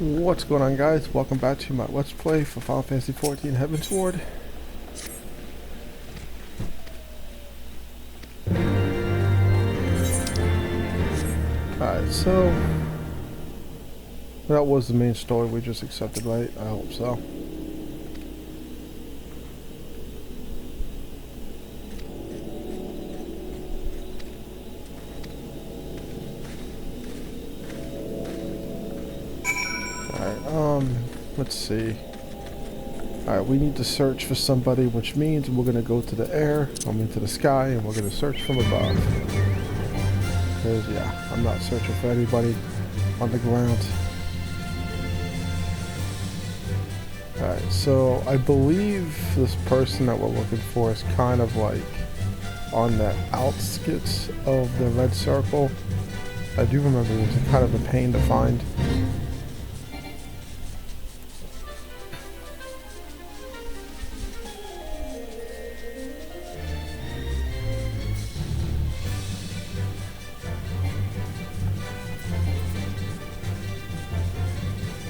What's going on, guys? Welcome back to my Let's Play for Final Fantasy XIV Heavensward. Alright, so that was the main story we just accepted, right? I hope so. Let's see. Alright, we need to search for somebody, which means we're going to go to the air, to the sky, and we're going to search from above. Because, yeah, I'm not searching for anybody on the ground. Alright, so I believe this person that we're looking for is kind of like on the outskirts of the red circle. I do remember it was kind of a pain to find.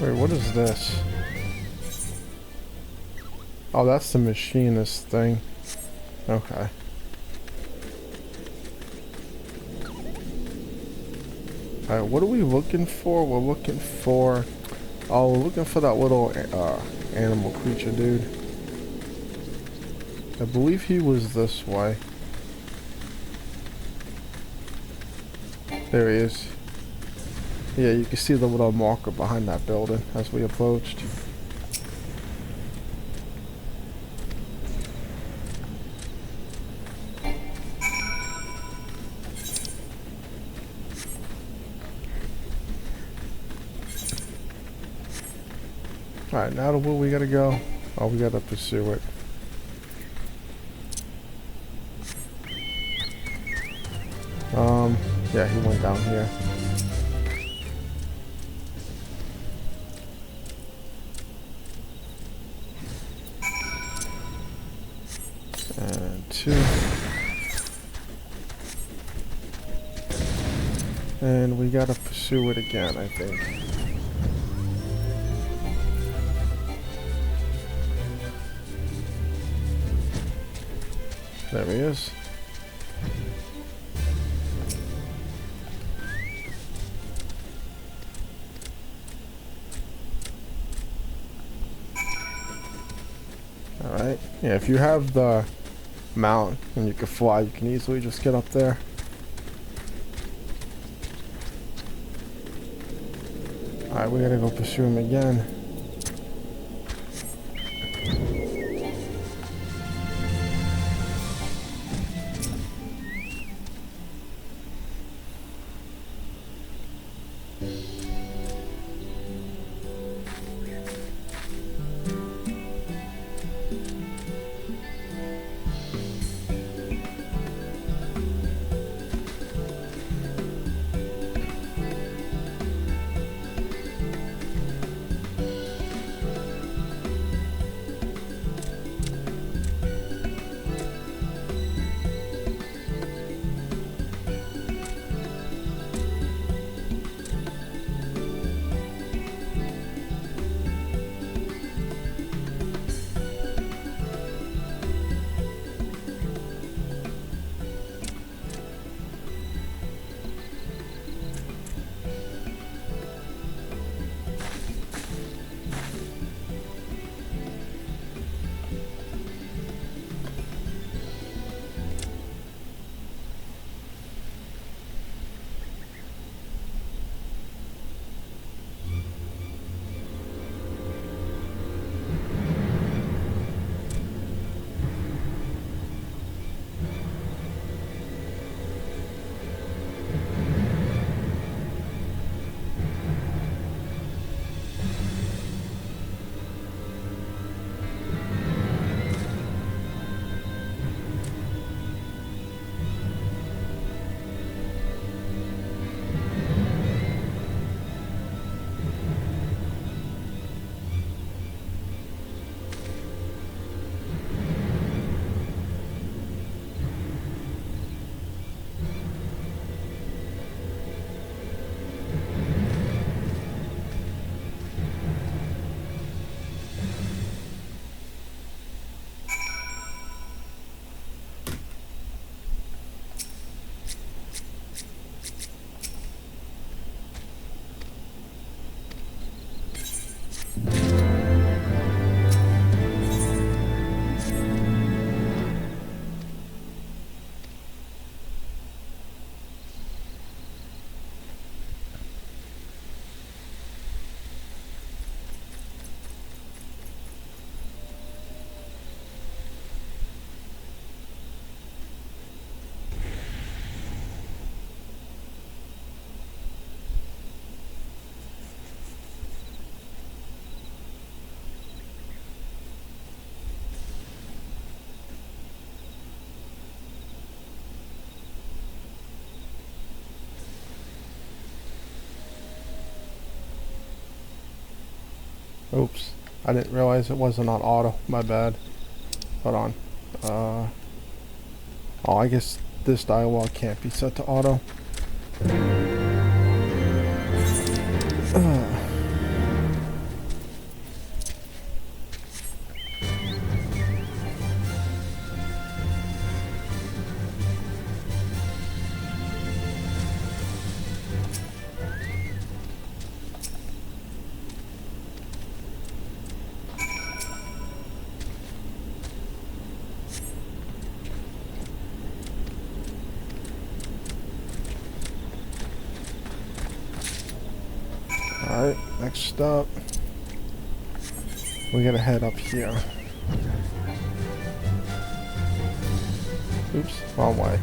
Wait, what is this? Oh, that's the machinist thing. Okay. Alright, what are we looking for? We're looking for... Oh, we're looking for that little animal creature dude. I believe he was this way. There he is. Yeah, you can see the little marker behind that building as we approached. Alright, now to where we gotta go. Oh, we gotta pursue it. Yeah, he went down here. And 2. And we gotta pursue it again, I think. There he is. Alright. Yeah, if you have the mount and you can fly, you can easily just get up there. Alright, we gotta go pursue him again. Oops. I didn't realize it wasn't on auto. My bad. Hold on. Oh, I guess this dialogue can't be set to auto. Alright, next up, we gotta head up here. Oops, wrong way.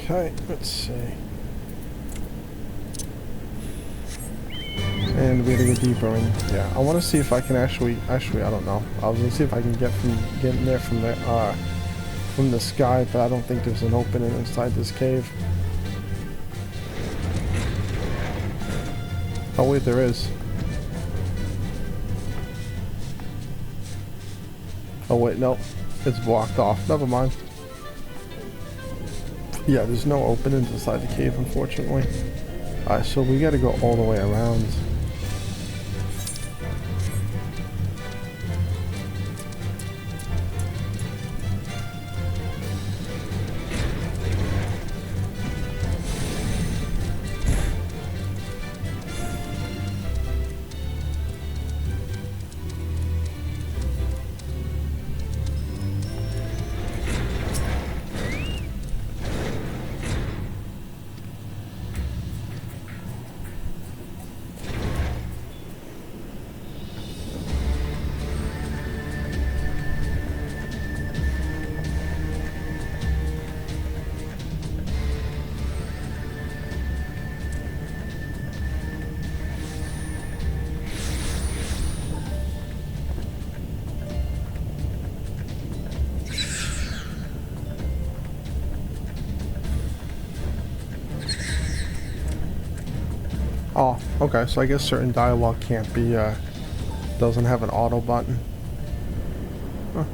Okay, let's see. And we gotta go deeper in. Yeah, I want to see if I can actually, I don't know. I was gonna see if I can get in there from the sky, but I don't think there's an opening inside this cave. Oh wait, there is. Oh wait, no, it's blocked off. Never mind. Yeah, there's no openings inside the cave, unfortunately. Alright, so we gotta go all the way around. Oh, okay, so I guess certain dialogue can't be, doesn't have an auto button. Huh.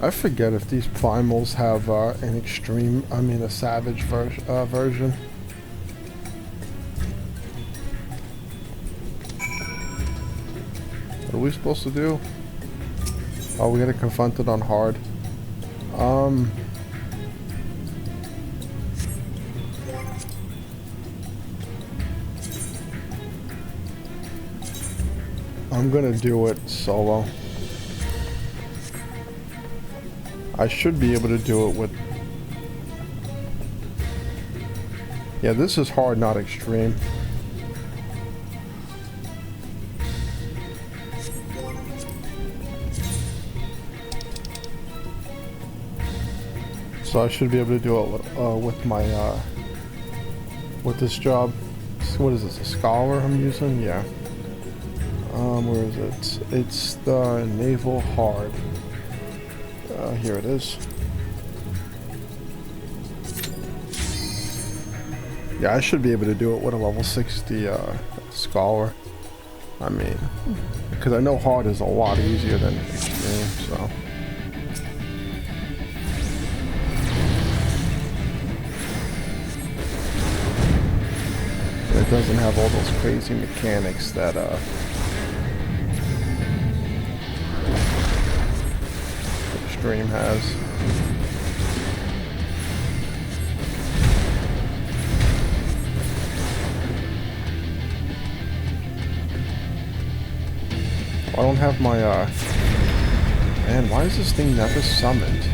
I forget if these primals have an extreme, a savage version. What are we supposed to do? Oh, we gotta confront it on hard. I'm gonna do it solo. I should be able to do it with... Yeah, this is hard, not extreme. So I should be able to do it with my, with this job. What is this, a scholar I'm using? Yeah. Where is it? It's the naval hard. Here it is. Yeah, I should be able to do it with a level 60 scholar. I mean, because I know hard is a lot easier than extreme, so. doesn't have all those crazy mechanics that Extreme has. I don't have my man, why is this thing never summoned?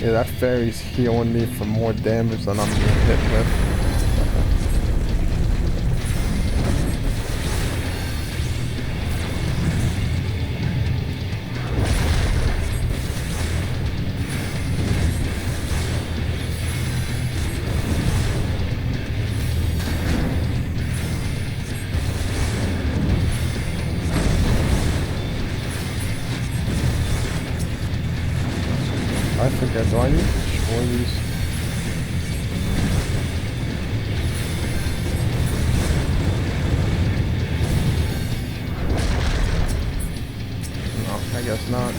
Yeah, that fairy's healing me for more damage than I'm being hit with. I forget, do I need to destroy these? No, I guess not.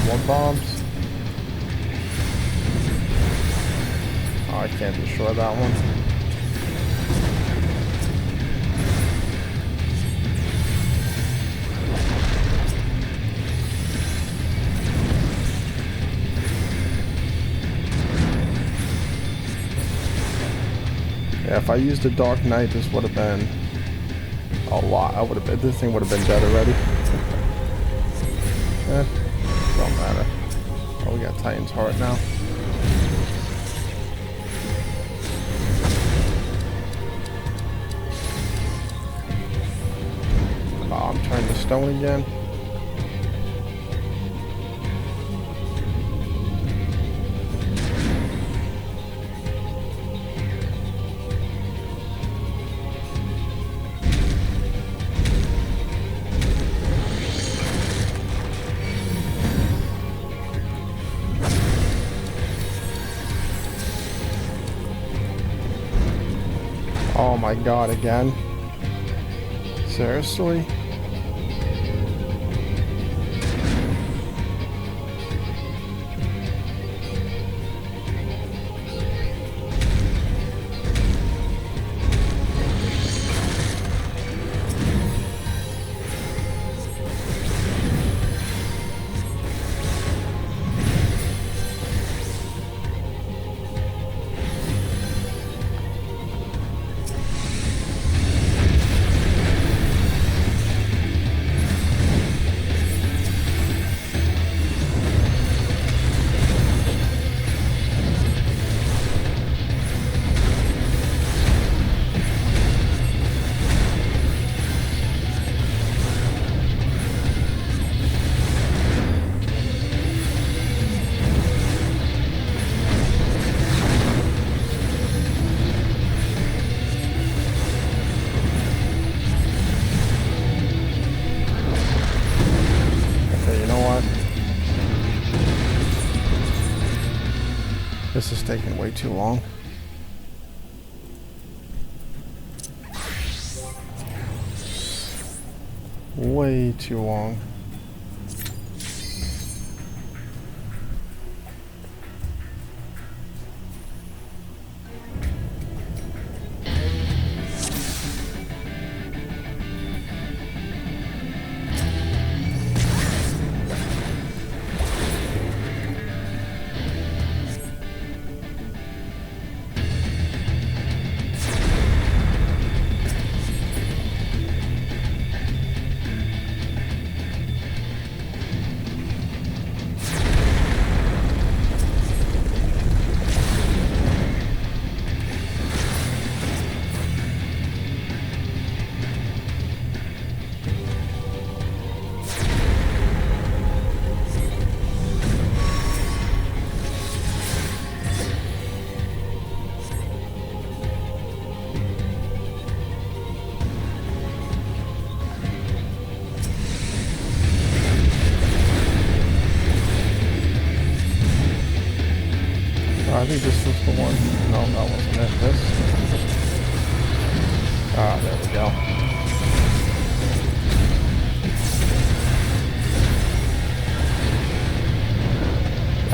More bombs. Oh, I can't destroy that one. Yeah, if I used the Dark Knight, this would have been a lot. This thing would have been dead already. Don't matter. Oh, we got Titan's Heart now. Oh, I'm turning to stone again. Oh my god, again? Seriously? This is taking way too long. Way too long. I think this was the one. No, that wasn't it. This. Ah, there we go.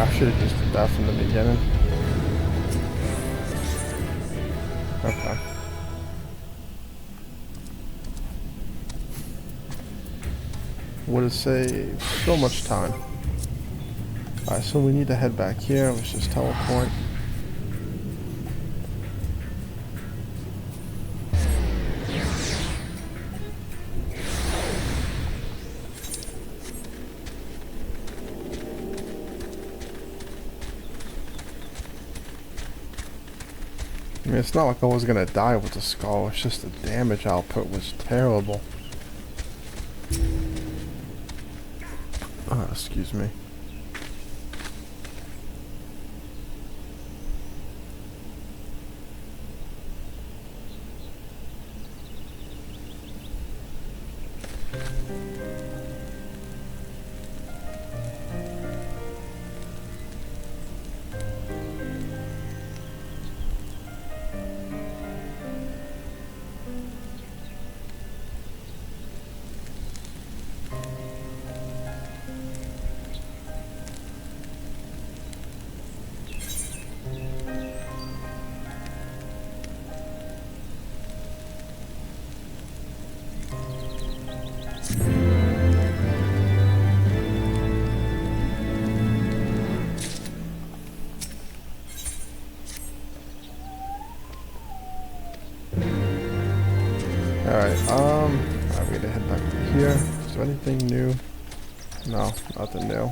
I should have just did that from the beginning. Okay. Would have saved so much time. Alright, so we need to head back here. Let's just teleport. I mean, it's not like I was gonna die with the skull, it's just the damage output was terrible. Excuse me. Alright, we gotta head back to here. Is there anything new? No, nothing new.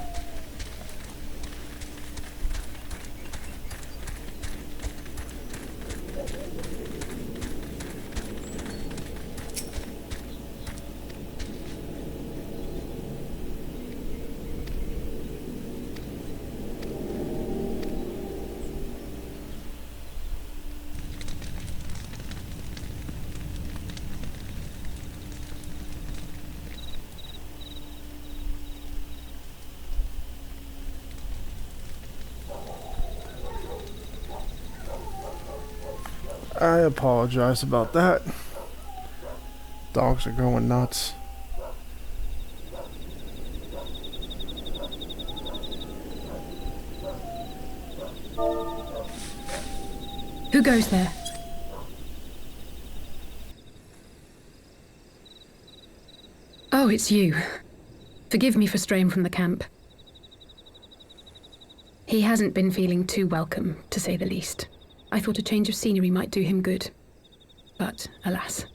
I apologize about that. Dogs are going nuts. Who goes there? Oh, it's you. Forgive me for straying from the camp. He hasn't been feeling too welcome, to say the least. I thought a change of scenery might do him good. But, alas.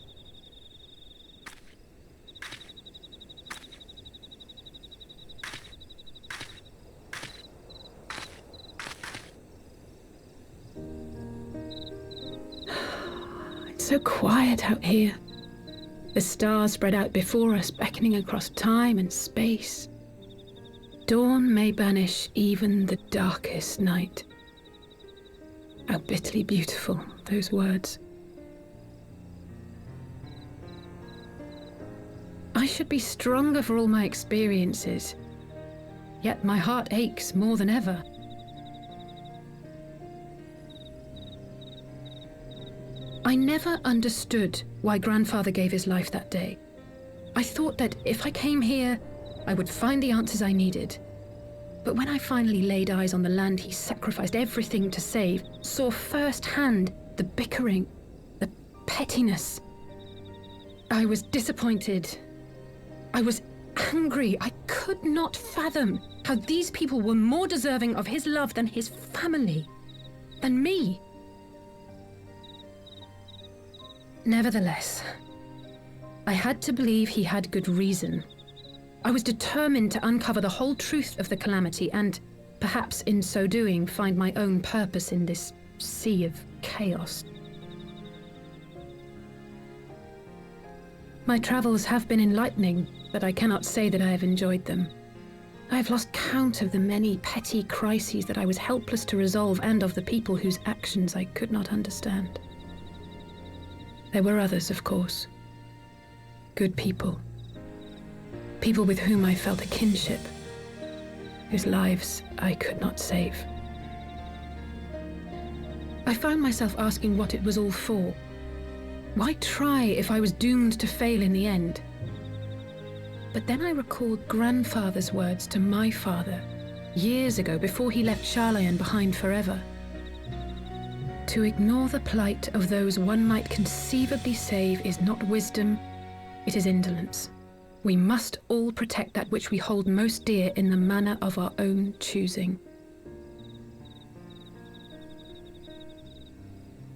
It's so quiet out here. The stars spread out before us, beckoning across time and space. Dawn may banish even the darkest night. How bitterly beautiful, those words. I should be stronger for all my experiences, yet my heart aches more than ever. I never understood why Grandfather gave his life that day. I thought that if I came here, I would find the answers I needed. But when I finally laid eyes on the land he sacrificed everything to save, saw firsthand the bickering, the pettiness, I was disappointed. I was angry. I could not fathom how these people were more deserving of his love than his family, than me. Nevertheless, I had to believe he had good reason. I was determined to uncover the whole truth of the calamity and, perhaps in so doing, find my own purpose in this sea of chaos. My travels have been enlightening, but I cannot say that I have enjoyed them. I have lost count of the many petty crises that I was helpless to resolve and of the people whose actions I could not understand. There were others, of course. Good people. People with whom I felt a kinship, whose lives I could not save. I found myself asking what it was all for. Why try if I was doomed to fail in the end? But then I recalled Grandfather's words to my father, years ago before he left Charlayan behind forever. To ignore the plight of those one might conceivably save is not wisdom, it is indolence. We must all protect that which we hold most dear in the manner of our own choosing.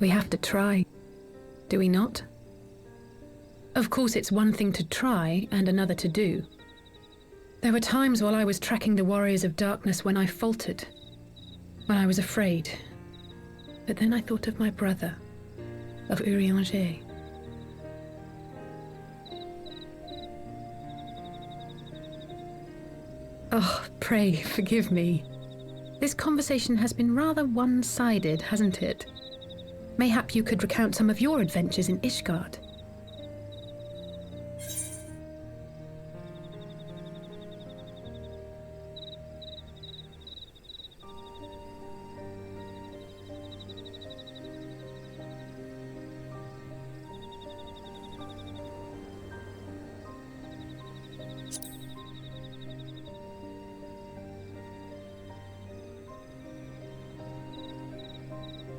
We have to try, do we not? Of course, it's one thing to try and another to do. There were times while I was tracking the warriors of darkness when I faltered, when I was afraid. But then I thought of my brother, of Eorzea. Oh, pray forgive me. This conversation has been rather one-sided, hasn't it? Mayhap you could recount some of your adventures in Ishgard.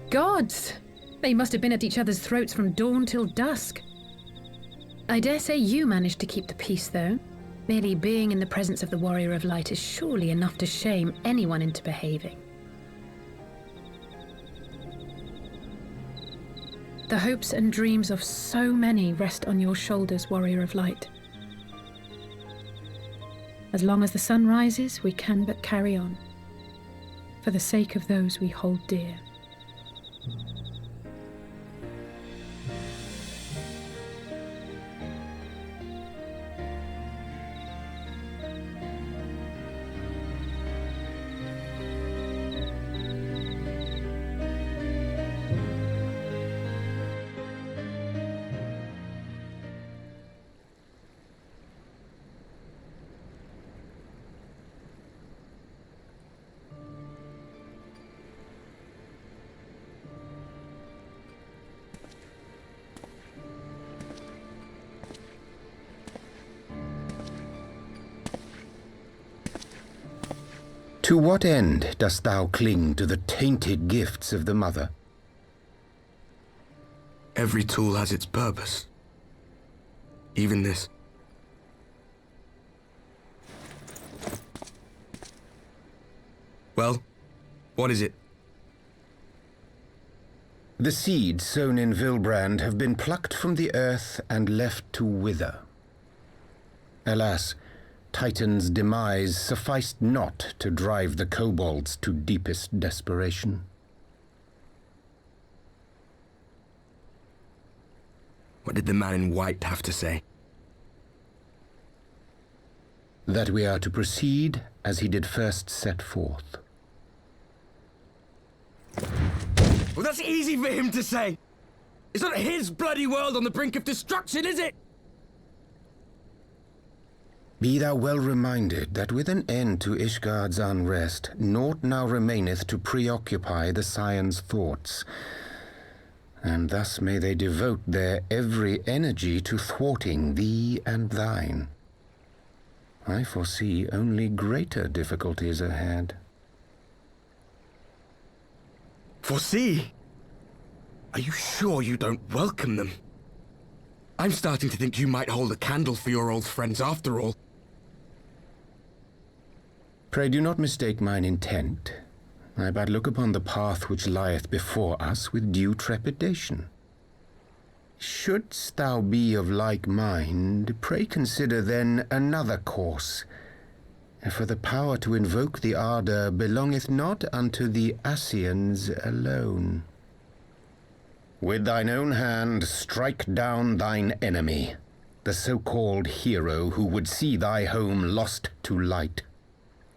Gods! They must have been at each other's throats from dawn till dusk. I dare say you managed to keep the peace, though. Merely being in the presence of the Warrior of Light is surely enough to shame anyone into behaving. The hopes and dreams of so many rest on your shoulders, Warrior of Light. As long as the sun rises, we can but carry on, for the sake of those we hold dear. To what end dost thou cling to the tainted gifts of the Mother? Every tool has its purpose. Even this. Well, what is it? The seeds sown in Vilbrand have been plucked from the earth and left to wither. Alas, Titan's demise sufficed not to drive the kobolds to deepest desperation. What did the man in white have to say? That we are to proceed as he did first set forth. Well, that's easy for him to say! It's not his bloody world on the brink of destruction, is it? Be thou well reminded that with an end to Ishgard's unrest, naught now remaineth to preoccupy the Scions' thoughts, and thus may they devote their every energy to thwarting thee and thine. I foresee only greater difficulties ahead. Foresee? Are you sure you don't welcome them? I'm starting to think you might hold a candle for your old friends after all. Pray do not mistake mine intent. I but look upon the path which lieth before us with due trepidation. Shouldst thou be of like mind, pray consider then another course. For the power to invoke the ardour belongeth not unto the Ascions alone. With thine own hand strike down thine enemy, the so-called hero who would see thy home lost to light.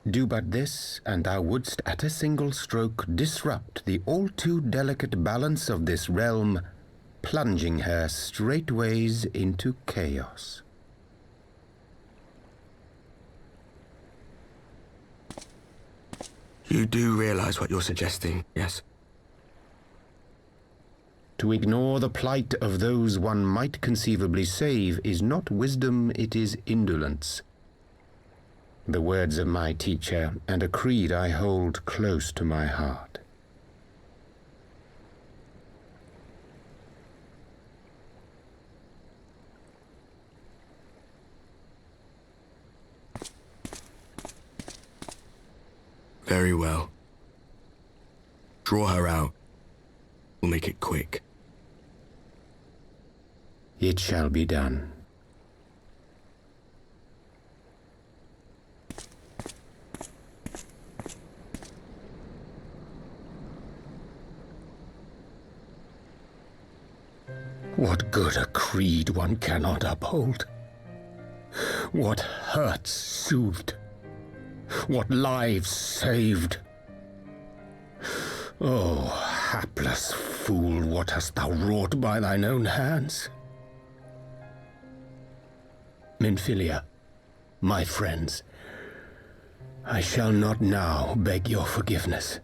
Do but this, and thou wouldst at a single stroke disrupt the all-too delicate balance of this realm, plunging her straightways into chaos. You do realize what you're suggesting, yes? To ignore the plight of those one might conceivably save is not wisdom, it is indolence. The words of my teacher, and a creed I hold close to my heart. Very well. Draw her out. We'll make it quick. It shall be done. What good a creed one cannot uphold? What hurts soothed? What lives saved? Oh, hapless fool, what hast thou wrought by thine own hands? Minfilia, my friends, I shall not now beg your forgiveness.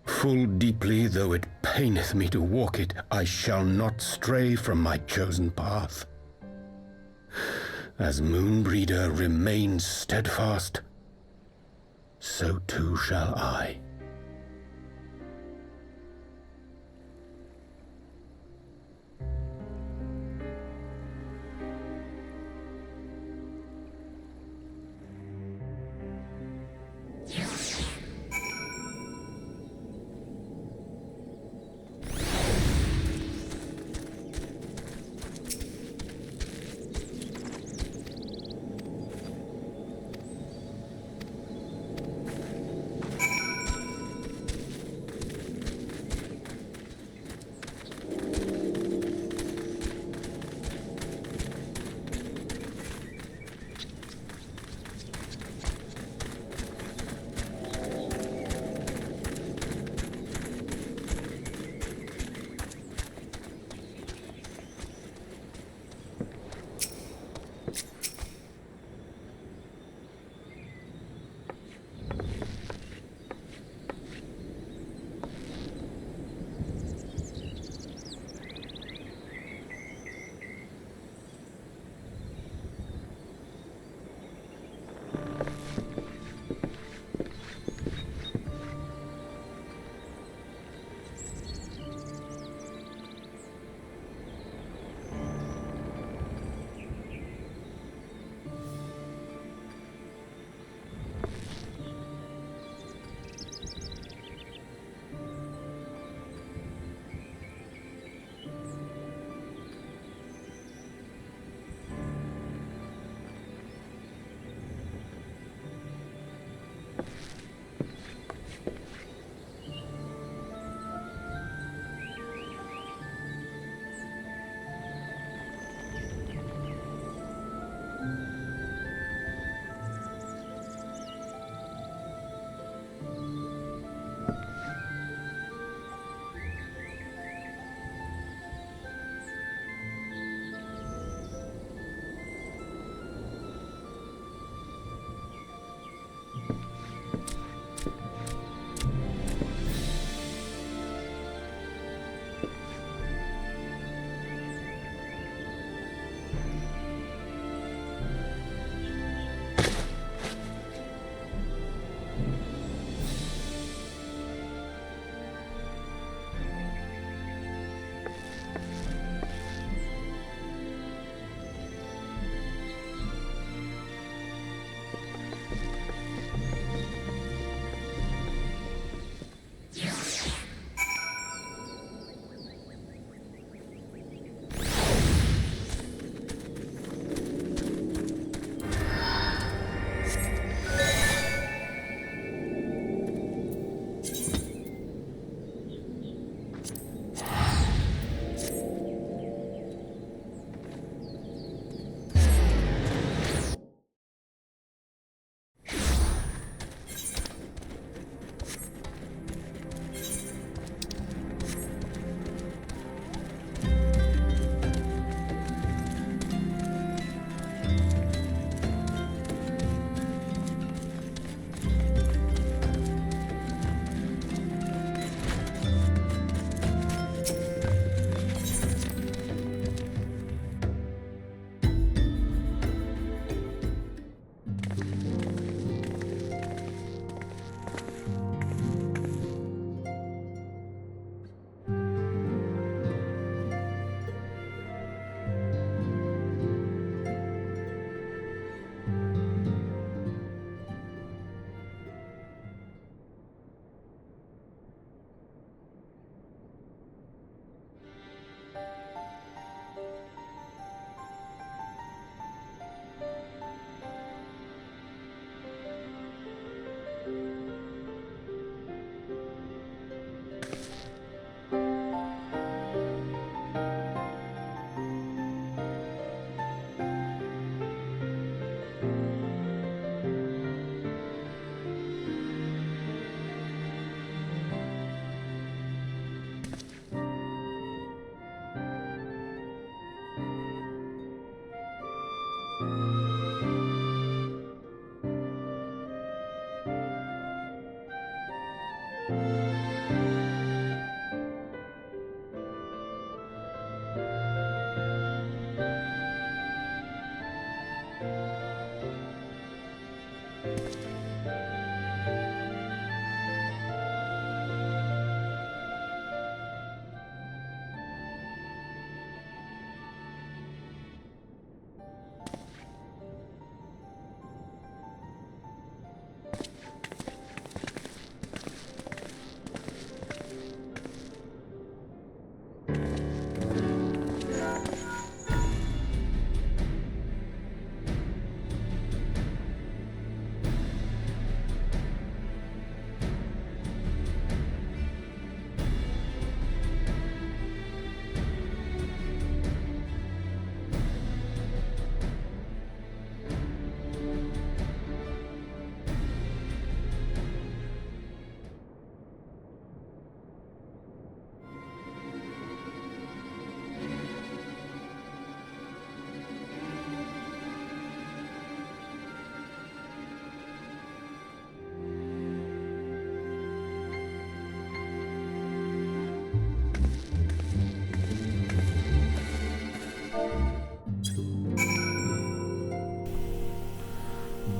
Full deeply though it paineth me to walk it, I shall not stray from my chosen path. As Moonbreeder remains steadfast, so too shall I.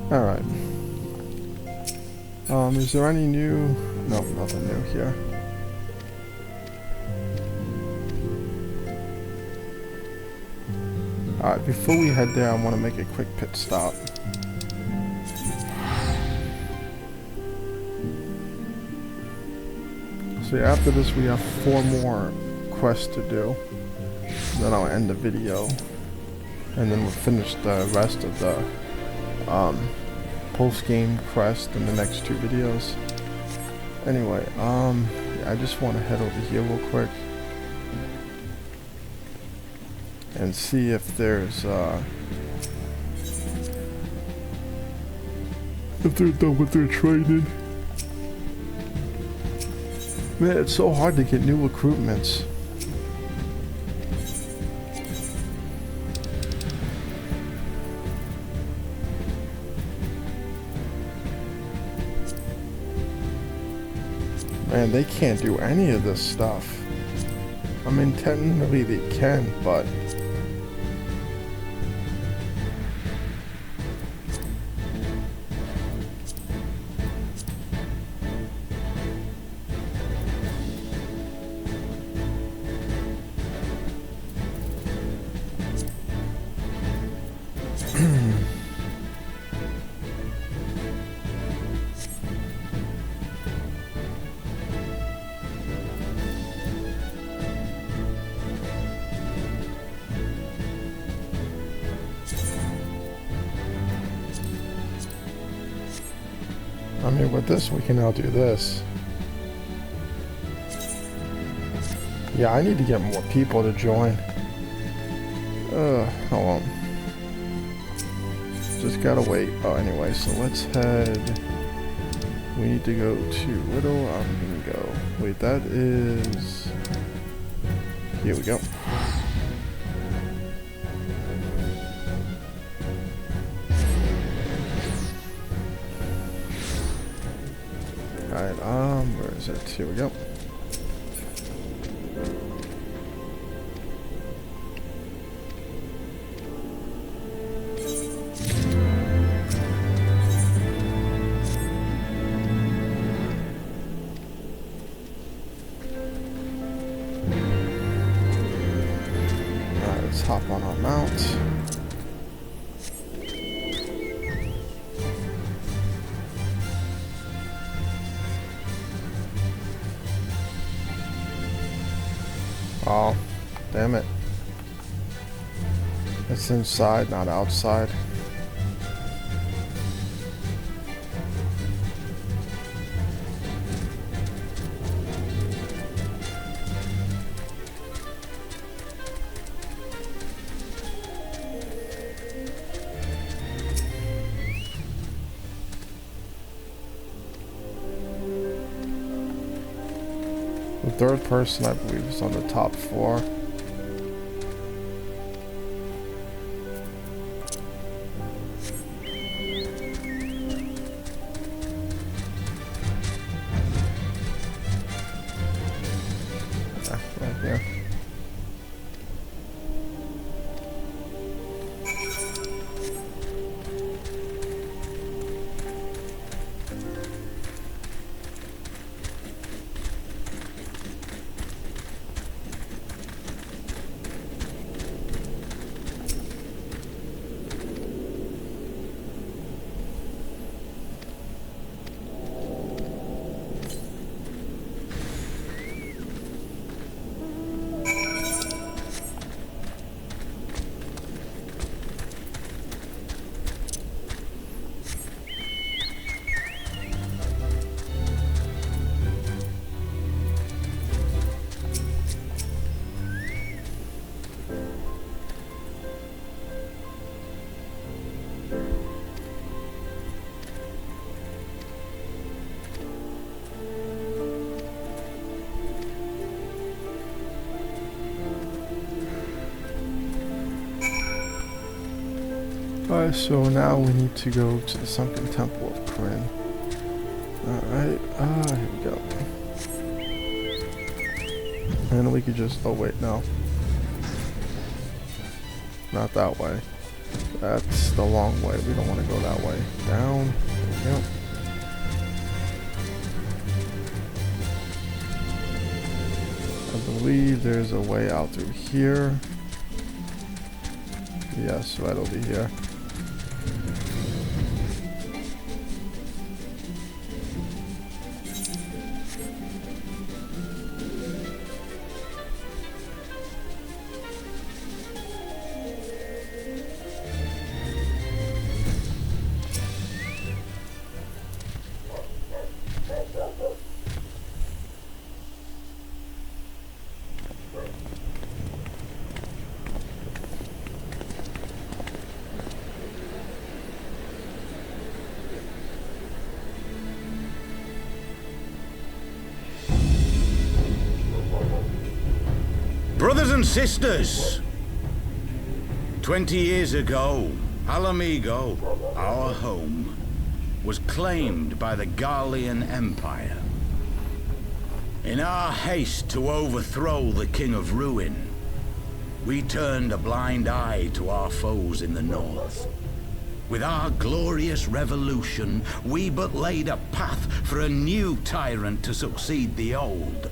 Alright. Is there any new... No, nothing new here. Alright, before we head there, I want to make a quick pit stop. So after this, we have 4 more quests to do. Then I'll end the video. And then we'll finish the rest of the post-game quest in the next 2 videos. Anyway, yeah, I just want to head over here real quick and see if there's if they're done with their training. Man, it's so hard to get new recruitments. Man, they can't do any of this stuff. I mean, technically they can, but... I mean, with this, we can now do this. Yeah, I need to get more people to join. Hold on. Just gotta wait. Oh, anyway, so let's head... We need to go to Little. I'm gonna go... Wait, that is... Here we go. Alright, where is it? Here we go. Alright, let's hop on our mount. Oh, damn it. It's inside, not outside. The third person, I believe, is on the top floor. So now we need to go to the Sunken Temple of Kryn. Alright, here we go. And we could just, oh wait, no. Not that way. That's the long way. We don't want to go that way. Down. There we go. I believe there's a way out through here. Yes, right over here. Brothers and sisters, 20 years ago, Alamigo, our home, was claimed by the Garlean Empire. In our haste to overthrow the King of Ruin, we turned a blind eye to our foes in the north. With our glorious revolution, we but laid a path for a new tyrant to succeed the old.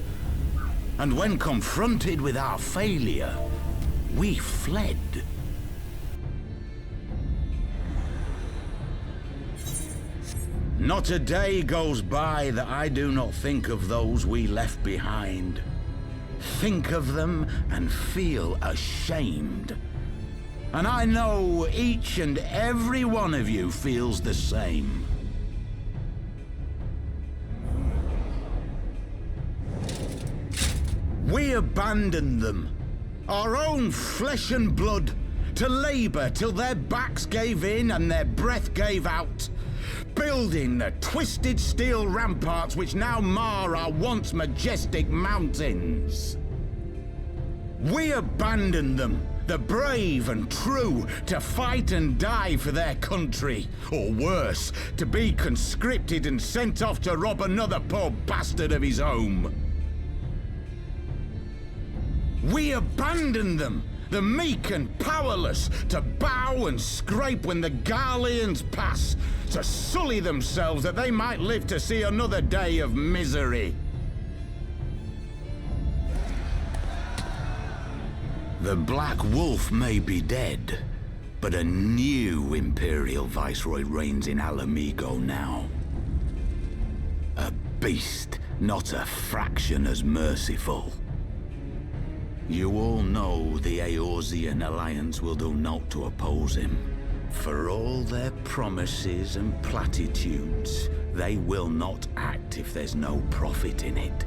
And when confronted with our failure, we fled. Not a day goes by that I do not think of those we left behind. Think of them and feel ashamed. And I know each and every one of you feels the same. We abandoned them, our own flesh and blood, to labor till their backs gave in and their breath gave out, building the twisted steel ramparts which now mar our once majestic mountains. We abandoned them, the brave and true, to fight and die for their country, or worse, to be conscripted and sent off to rob another poor bastard of his home. We abandoned them, the meek and powerless, to bow and scrape when the Garleans pass, to sully themselves that they might live to see another day of misery. The Black Wolf may be dead, but a new Imperial Viceroy reigns in Alamigo now. A beast, not a fraction as merciful. You all know the Eorzean Alliance will do naught to oppose him. For all their promises and platitudes, they will not act if there's no profit in it.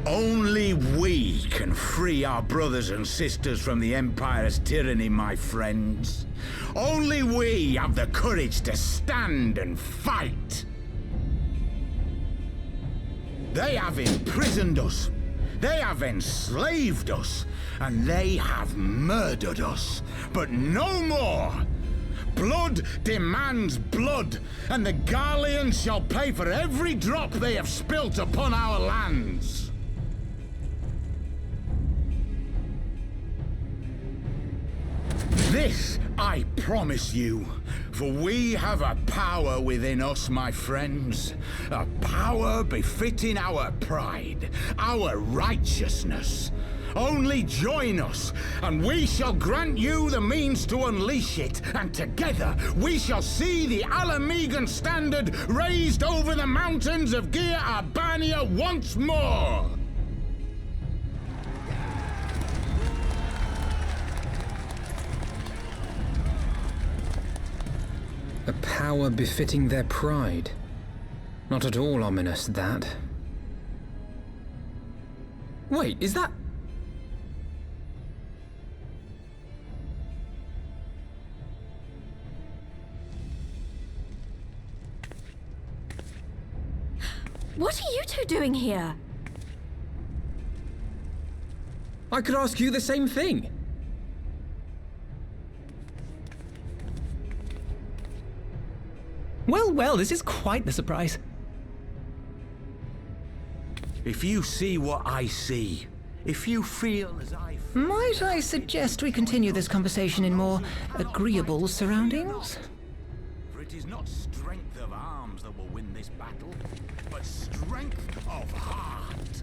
Only we can free our brothers and sisters from the Empire's tyranny, my friends. Only we have the courage to stand and fight. They have imprisoned us. They have enslaved us, and they have murdered us. But no more! Blood demands blood, and the Garleans shall pay for every drop they have spilt upon our lands. This I promise you, for we have a power within us, my friends. A power befitting our pride, our righteousness. Only join us, and we shall grant you the means to unleash it, and together we shall see the Alamigan standard raised over the mountains of Gia Albania once more! A power befitting their pride. Not at all ominous, that. Wait, is that... What are you two doing here? I could ask you the same thing. Well, well, this is quite the surprise. If you see what I see, if you feel as I feel... Might I suggest we continue this conversation in more agreeable surroundings? For it is not strength of arms that will win this battle, but strength of heart.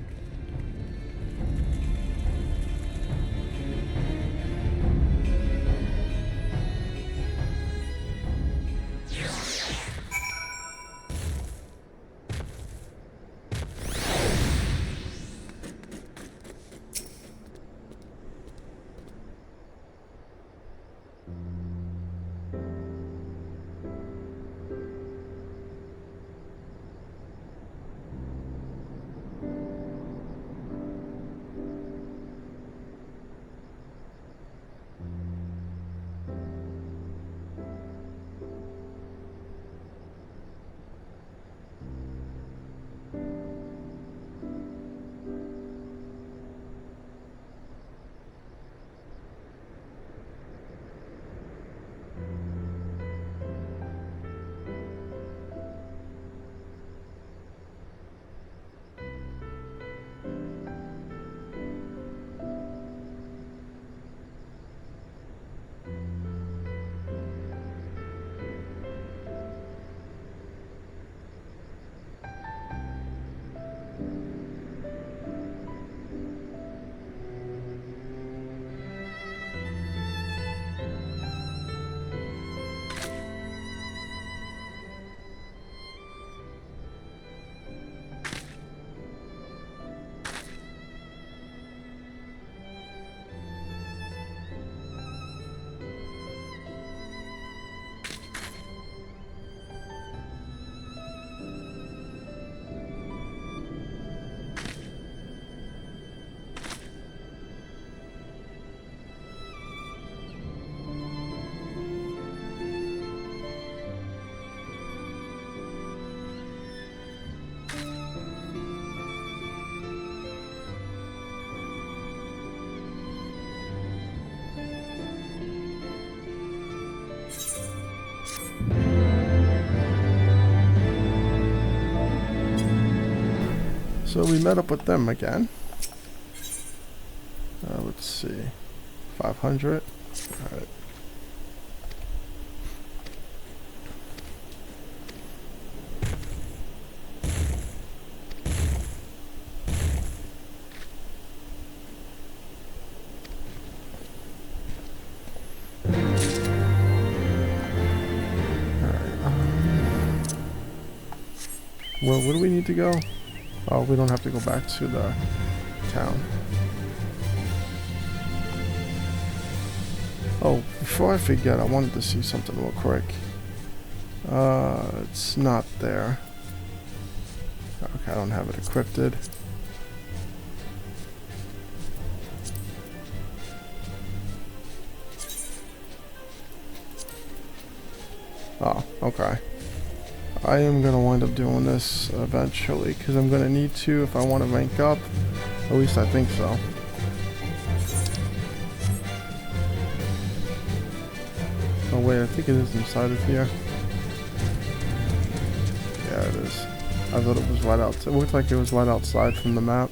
So we met up with them again. Let's see. 500. Alright. Well, where do we need to go? Oh, we don't have to go back to the town. Oh, before I forget, I wanted to see something real quick. It's not there. Okay, I don't have it equipped. Oh, okay. I am going to wind up doing this eventually, because I'm going to need to if I want to rank up. At least I think so. Oh wait, I think it is inside of here. Yeah, it is. I thought it was right outside. It looked like it was right outside from the map.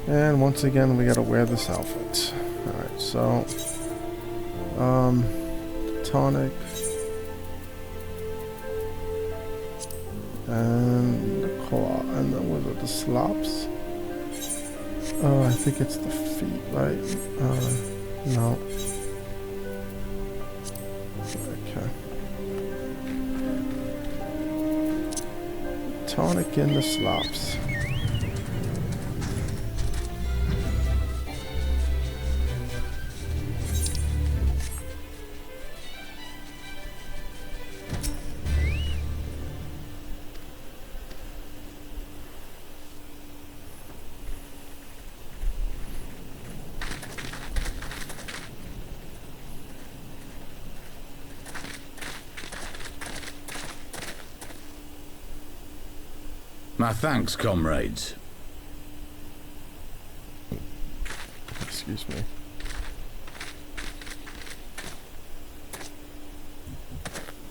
And once again, we gotta wear this outfit. Alright, so... tonic. And the claw. And then what are the slops? I think it's the feet, right? No. Okay. Tonic in the slops. My thanks, comrades. Excuse me.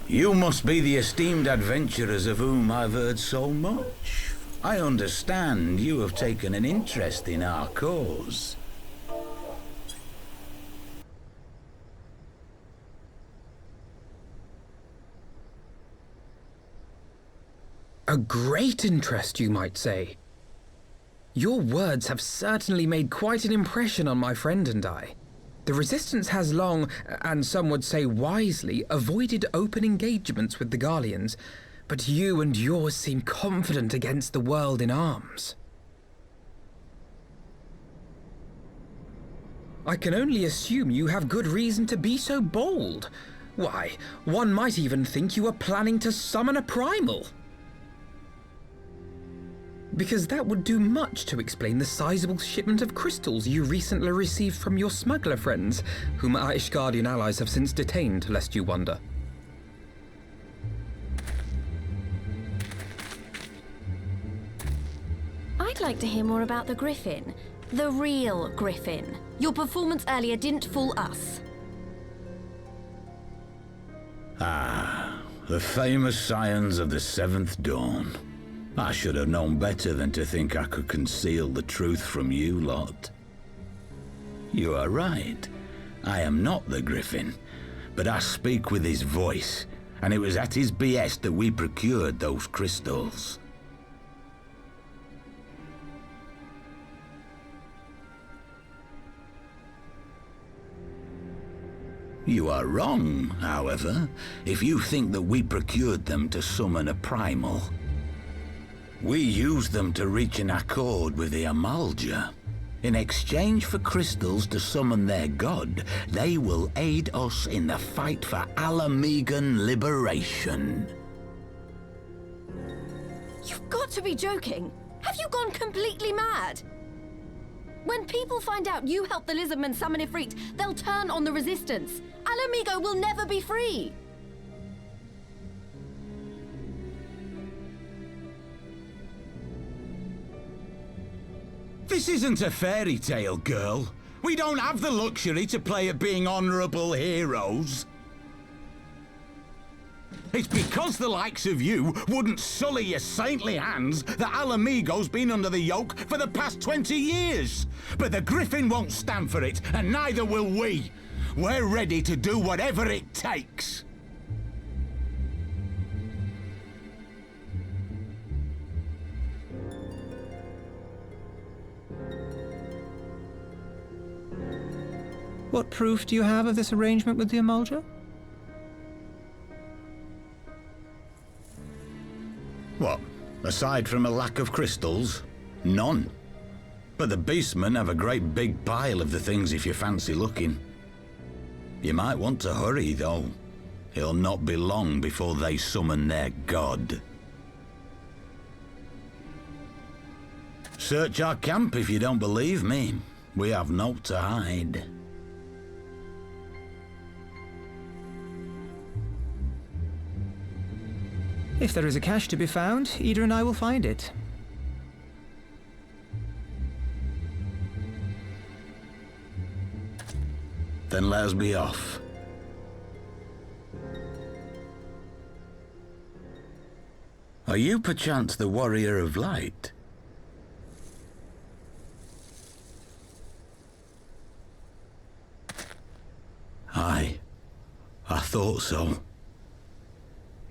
You must be the esteemed adventurers of whom I've heard so much. I understand you have taken an interest in our cause. A great interest, you might say. Your words have certainly made quite an impression on my friend and I. The Resistance has long, and some would say wisely, avoided open engagements with the Garleans, but you and yours seem confident against the world in arms. I can only assume you have good reason to be so bold. Why, one might even think you are planning to summon a primal. Because that would do much to explain the sizable shipment of crystals you recently received from your smuggler friends, whom our Ishgardian allies have since detained, lest you wonder. I'd like to hear more about the Griffin. The real Griffin. Your performance earlier didn't fool us. Ah, the famous Scions of the Seventh Dawn. I should have known better than to think I could conceal the truth from you lot. You are right. I am not the Griffin, but I speak with his voice, and it was at his behest that we procured those crystals. You are wrong, however, if you think that we procured them to summon a primal. We used them to reach an accord with the Amalja. In exchange for crystals to summon their god, they will aid us in the fight for Alamegan liberation. You've got to be joking. Have you gone completely mad? When people find out you helped the Lizardmen summon Ifrit, they'll turn on the Resistance. Alamigo will never be free. This isn't a fairy tale, girl. We don't have the luxury to play at being honourable heroes. It's because the likes of you wouldn't sully your saintly hands that Alamigo's been under the yoke for the past 20 years. But the Griffin won't stand for it, and neither will we. We're ready to do whatever it takes. What proof do you have of this arrangement with the Amalja? What? Aside from a lack of crystals? None. But the beastmen have a great big pile of the things if you fancy looking. You might want to hurry, though. It'll not be long before they summon their god. Search our camp if you don't believe me. We have naught to hide. If there is a cache to be found, Ida and I will find it. Then let us be off. Are you perchance the Warrior of Light? Aye, I thought so.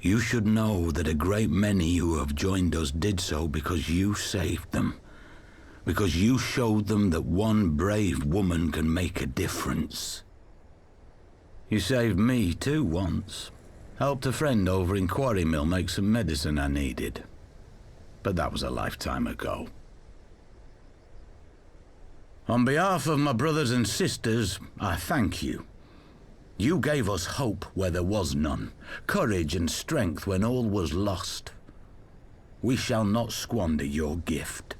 You should know that a great many who have joined us did so because you saved them. Because you showed them that one brave woman can make a difference. You saved me too once. Helped a friend over in Quarry Mill make some medicine I needed. But that was a lifetime ago. On behalf of my brothers and sisters, I thank you. You gave us hope where there was none, courage and strength when all was lost. We shall not squander your gift.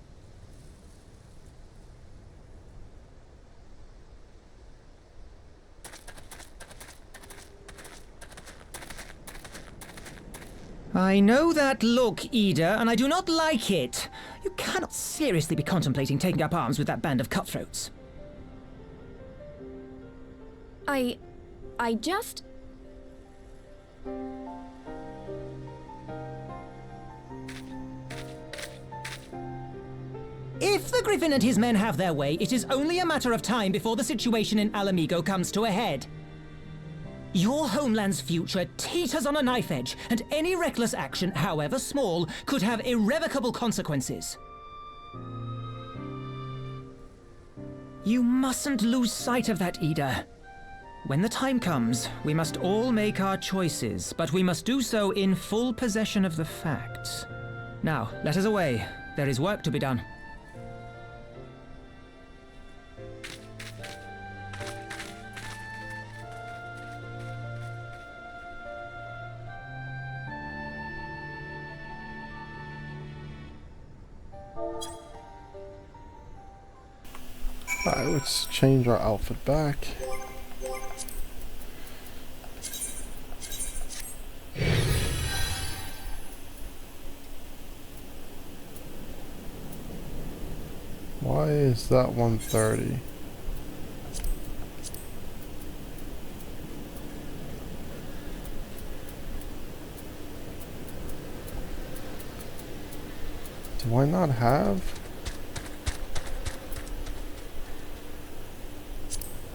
I know that look, Ul'dah, and I do not like it. You cannot seriously be contemplating taking up arms with that band of cutthroats. I just... If the Griffin and his men have their way, it is only a matter of time before the situation in Alamigo comes to a head. Your homeland's future teeters on a knife edge, and any reckless action, however small, could have irrevocable consequences. You mustn't lose sight of that, Ul'dah. When the time comes, we must all make our choices, but we must do so in full possession of the facts. Now, let us away. There is work to be done. Alright, let's change our outfit back. Why is that 130? Do I not have?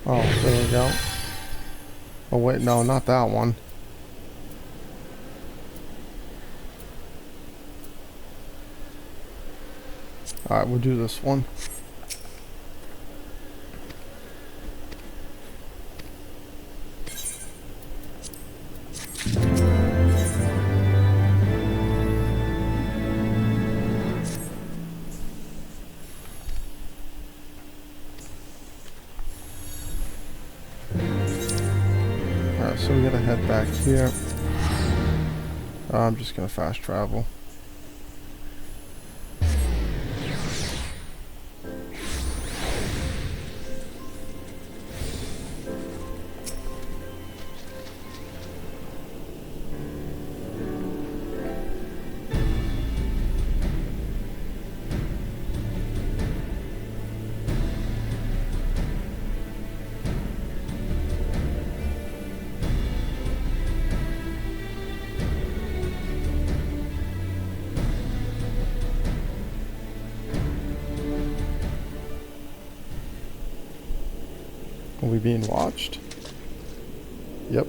Oh, there we go. Oh wait, no, not that one. Alright, we'll do this one. Alright, so we gotta head back here. I'm just gonna fast travel. Are we being watched? Yep.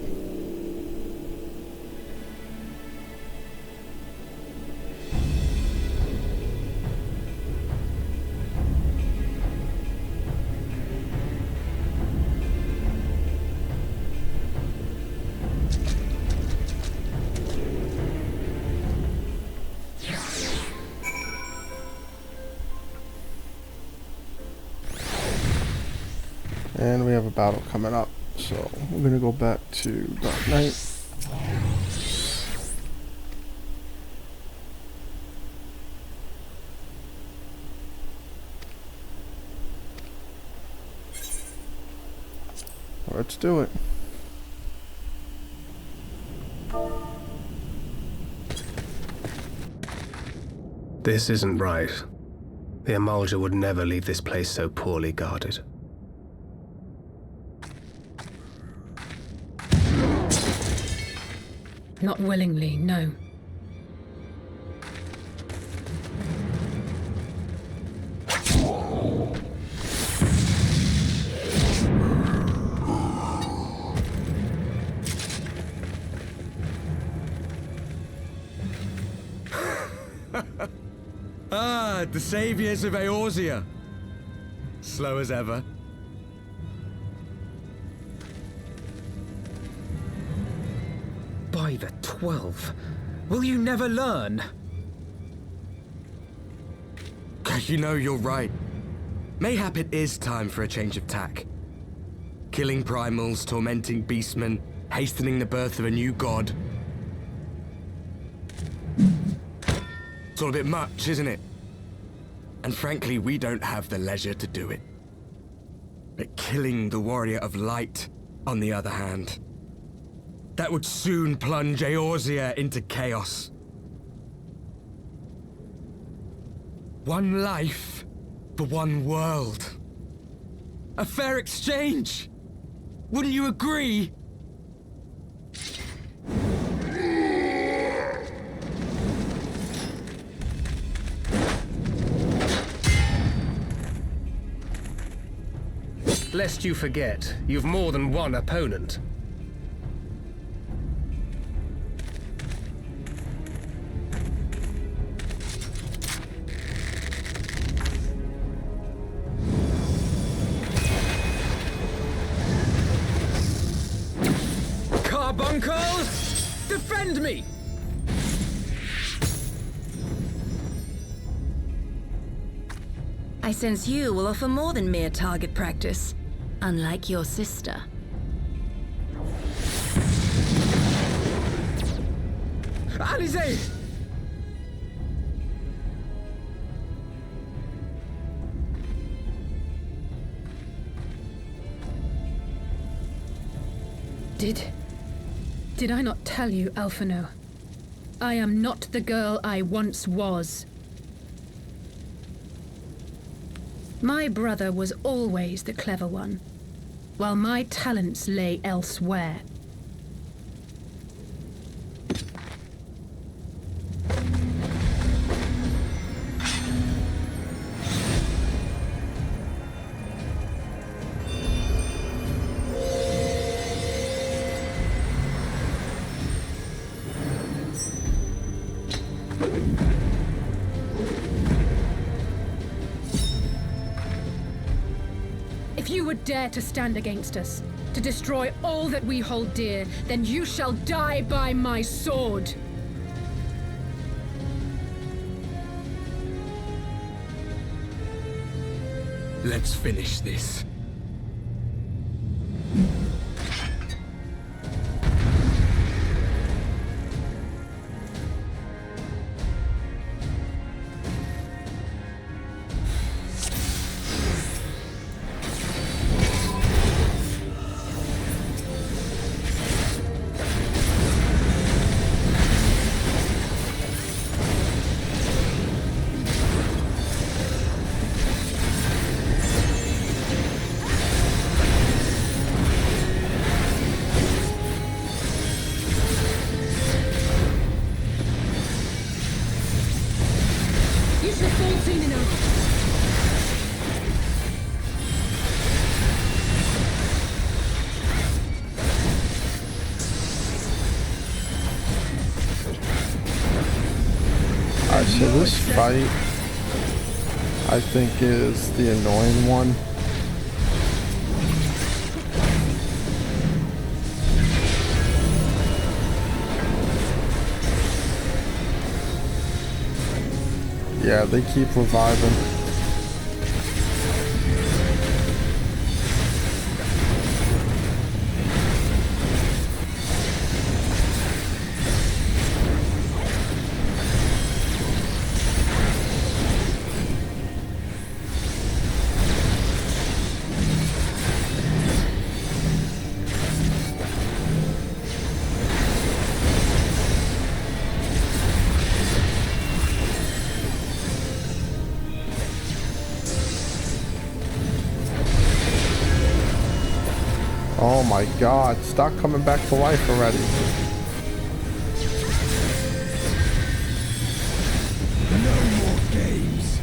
And we have a battle coming up, so we're gonna go back to Dark Knight. Let's do it. This isn't right. The Emulger would never leave this place so poorly guarded. Not willingly, no. The saviors of Eorzea. Slow as ever. By the 12, will you never learn? You know, you're right. Mayhap it is time for a change of tack. Killing primals, tormenting beastmen, hastening the birth of a new god. It's all a bit much, isn't it? And frankly, we don't have the leisure to do it. But killing the warrior of light, on the other hand, that would soon plunge Eorzea into chaos. One life for one world. A fair exchange! Wouldn't you agree? Lest you forget, you've more than one opponent. Carbuncle! Defend me! I sense you will offer more than mere target practice, unlike your sister. Alizé! Did I not tell you, Alphinaud? I am not the girl I once was. My brother was always the clever one, while my talents lay elsewhere. If you would dare to stand against us, to destroy all that we hold dear, then you shall die by my sword! Let's finish this. So this fight, I think, is the annoying one. Yeah, they keep reviving. Oh my god, stop coming back to life already. No more games.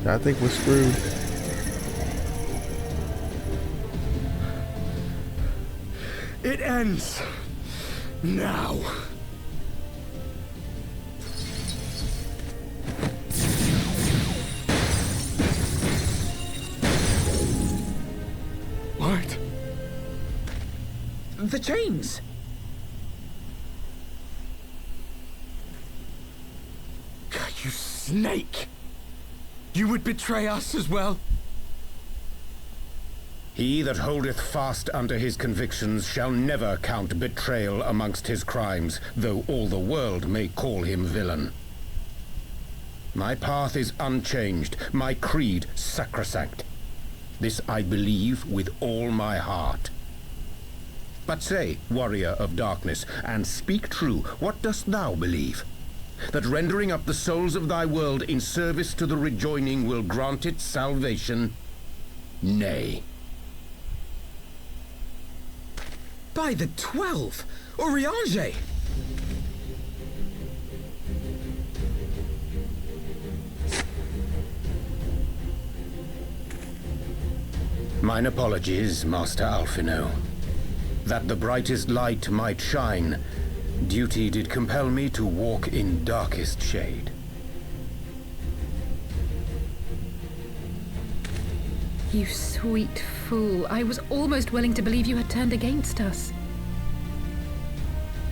I think we're screwed. It ends now. What? The chains! You snake! You would betray us as well? He that holdeth fast unto his convictions shall never count betrayal amongst his crimes, though all the world may call him villain. My path is unchanged, my creed sacrosanct. This I believe with all my heart. But say, warrior of darkness, and speak true, what dost thou believe? That rendering up the souls of thy world in service to the rejoining will grant it salvation? Nay. By the 12! Oriange! Mine apologies, Master Alphinaud. That the brightest light might shine, duty did compel me to walk in darkest shade. You sweet fool. I was almost willing to believe you had turned against us.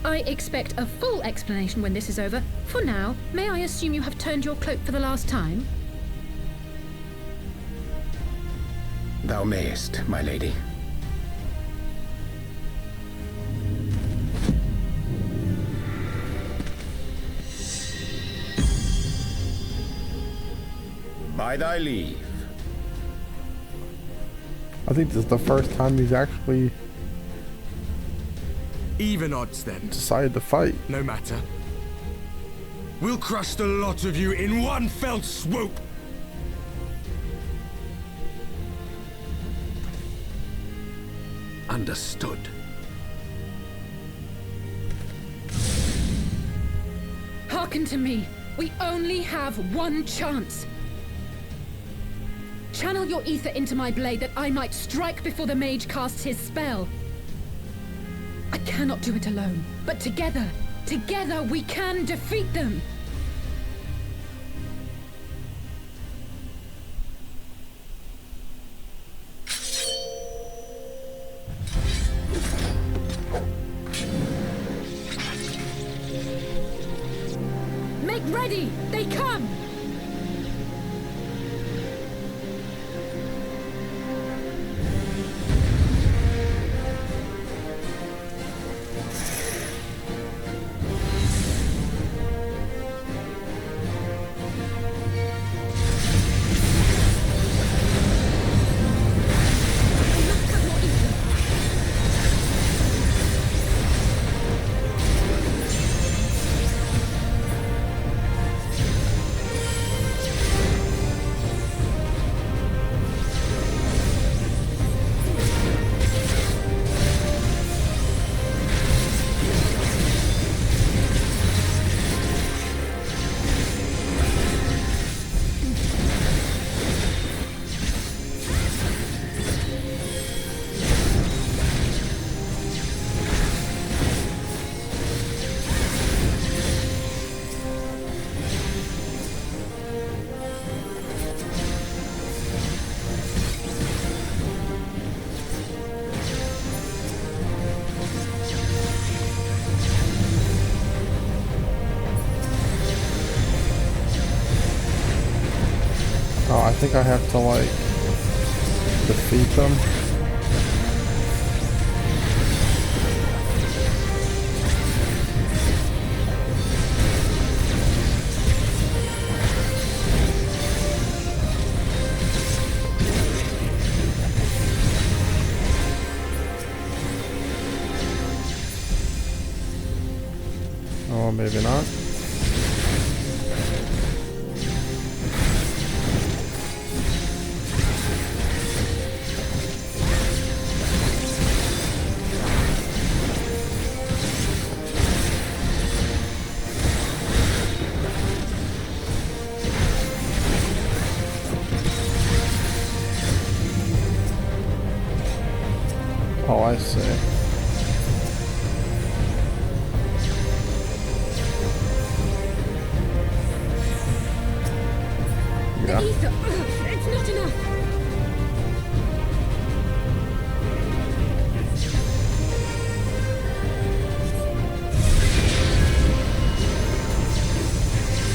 I expect a full explanation when this is over. For now, may I assume you have turned your cloak for the last time? Thou mayest, my lady. By thy leave. I think this is the first time he's actually Even odds then. decided to fight. No matter. We'll crush the lot of you in one fell swoop! Understood. Hearken to me. We only have one chance. Channel your ether into my blade that I might strike before the mage casts his spell. I cannot do it alone, but together we can defeat them. Make ready! They come! Oh, I think I have to, like, defeat them. Oh, maybe not. Oh, I see. Yeah. Ether! It's not enough!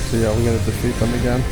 So yeah, we're gonna defeat them again.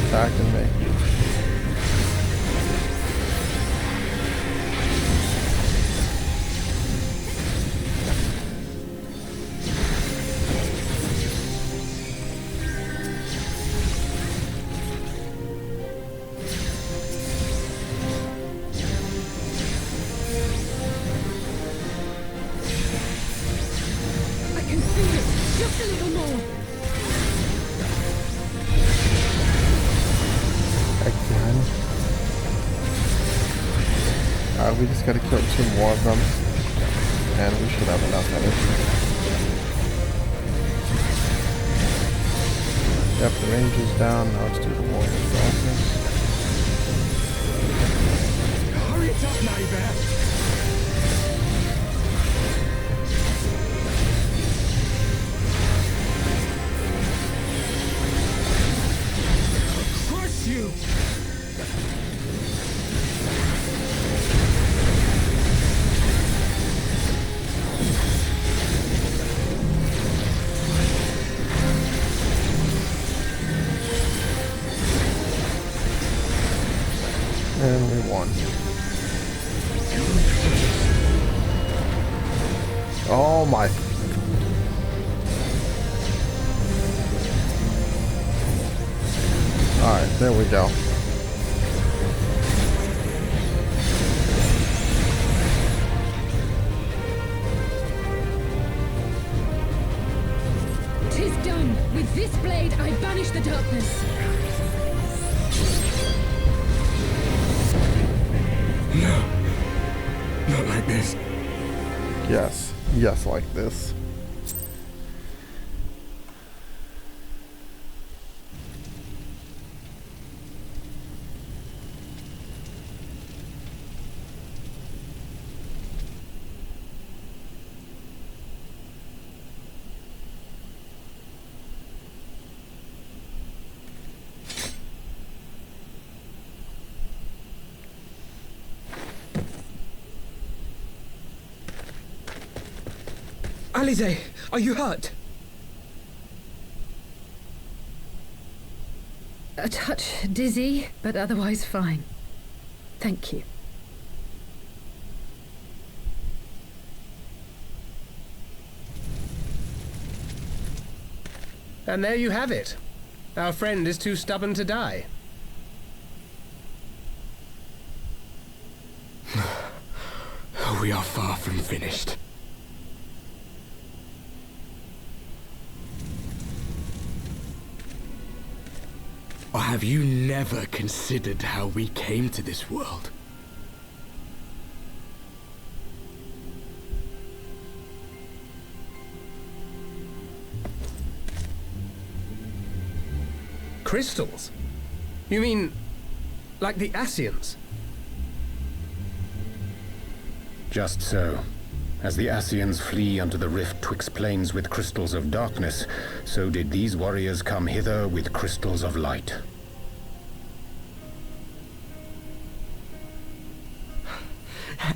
attacking me. We just gotta kill 2 more of them, and we should have enough energy. Yep, the range is down. Now let's do the warrior's darkness. Hurry it up, neighbor! I'll crush you! And we won. Oh my. Alright, there we go. "'Tis done! With this blade I banish the darkness!" No. Not like this. Yes. Yes, like this. Alize, are you hurt? A touch dizzy, but otherwise fine. Thank you. And there you have it. Our friend is too stubborn to die. We are far from finished. Or have you never considered how we came to this world? Crystals? You mean, like the Scions? Just so. As the Scions flee unto the rift twixt plains with crystals of darkness, so did these warriors come hither with crystals of light.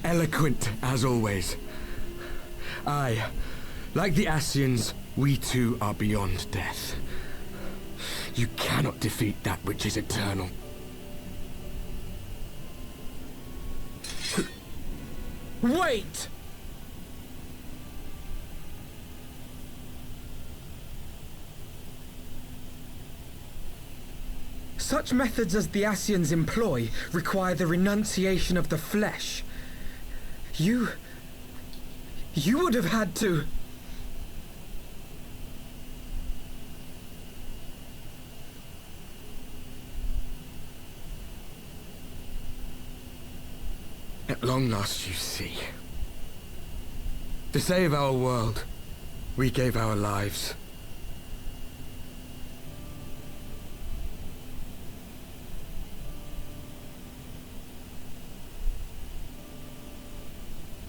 Eloquent, as always. Aye, like the Scions, we too are beyond death. You cannot defeat that which is eternal. Wait! Such methods as the Scions employ require the renunciation of the flesh. You would have had to... At long last, you see. To save our world, we gave our lives.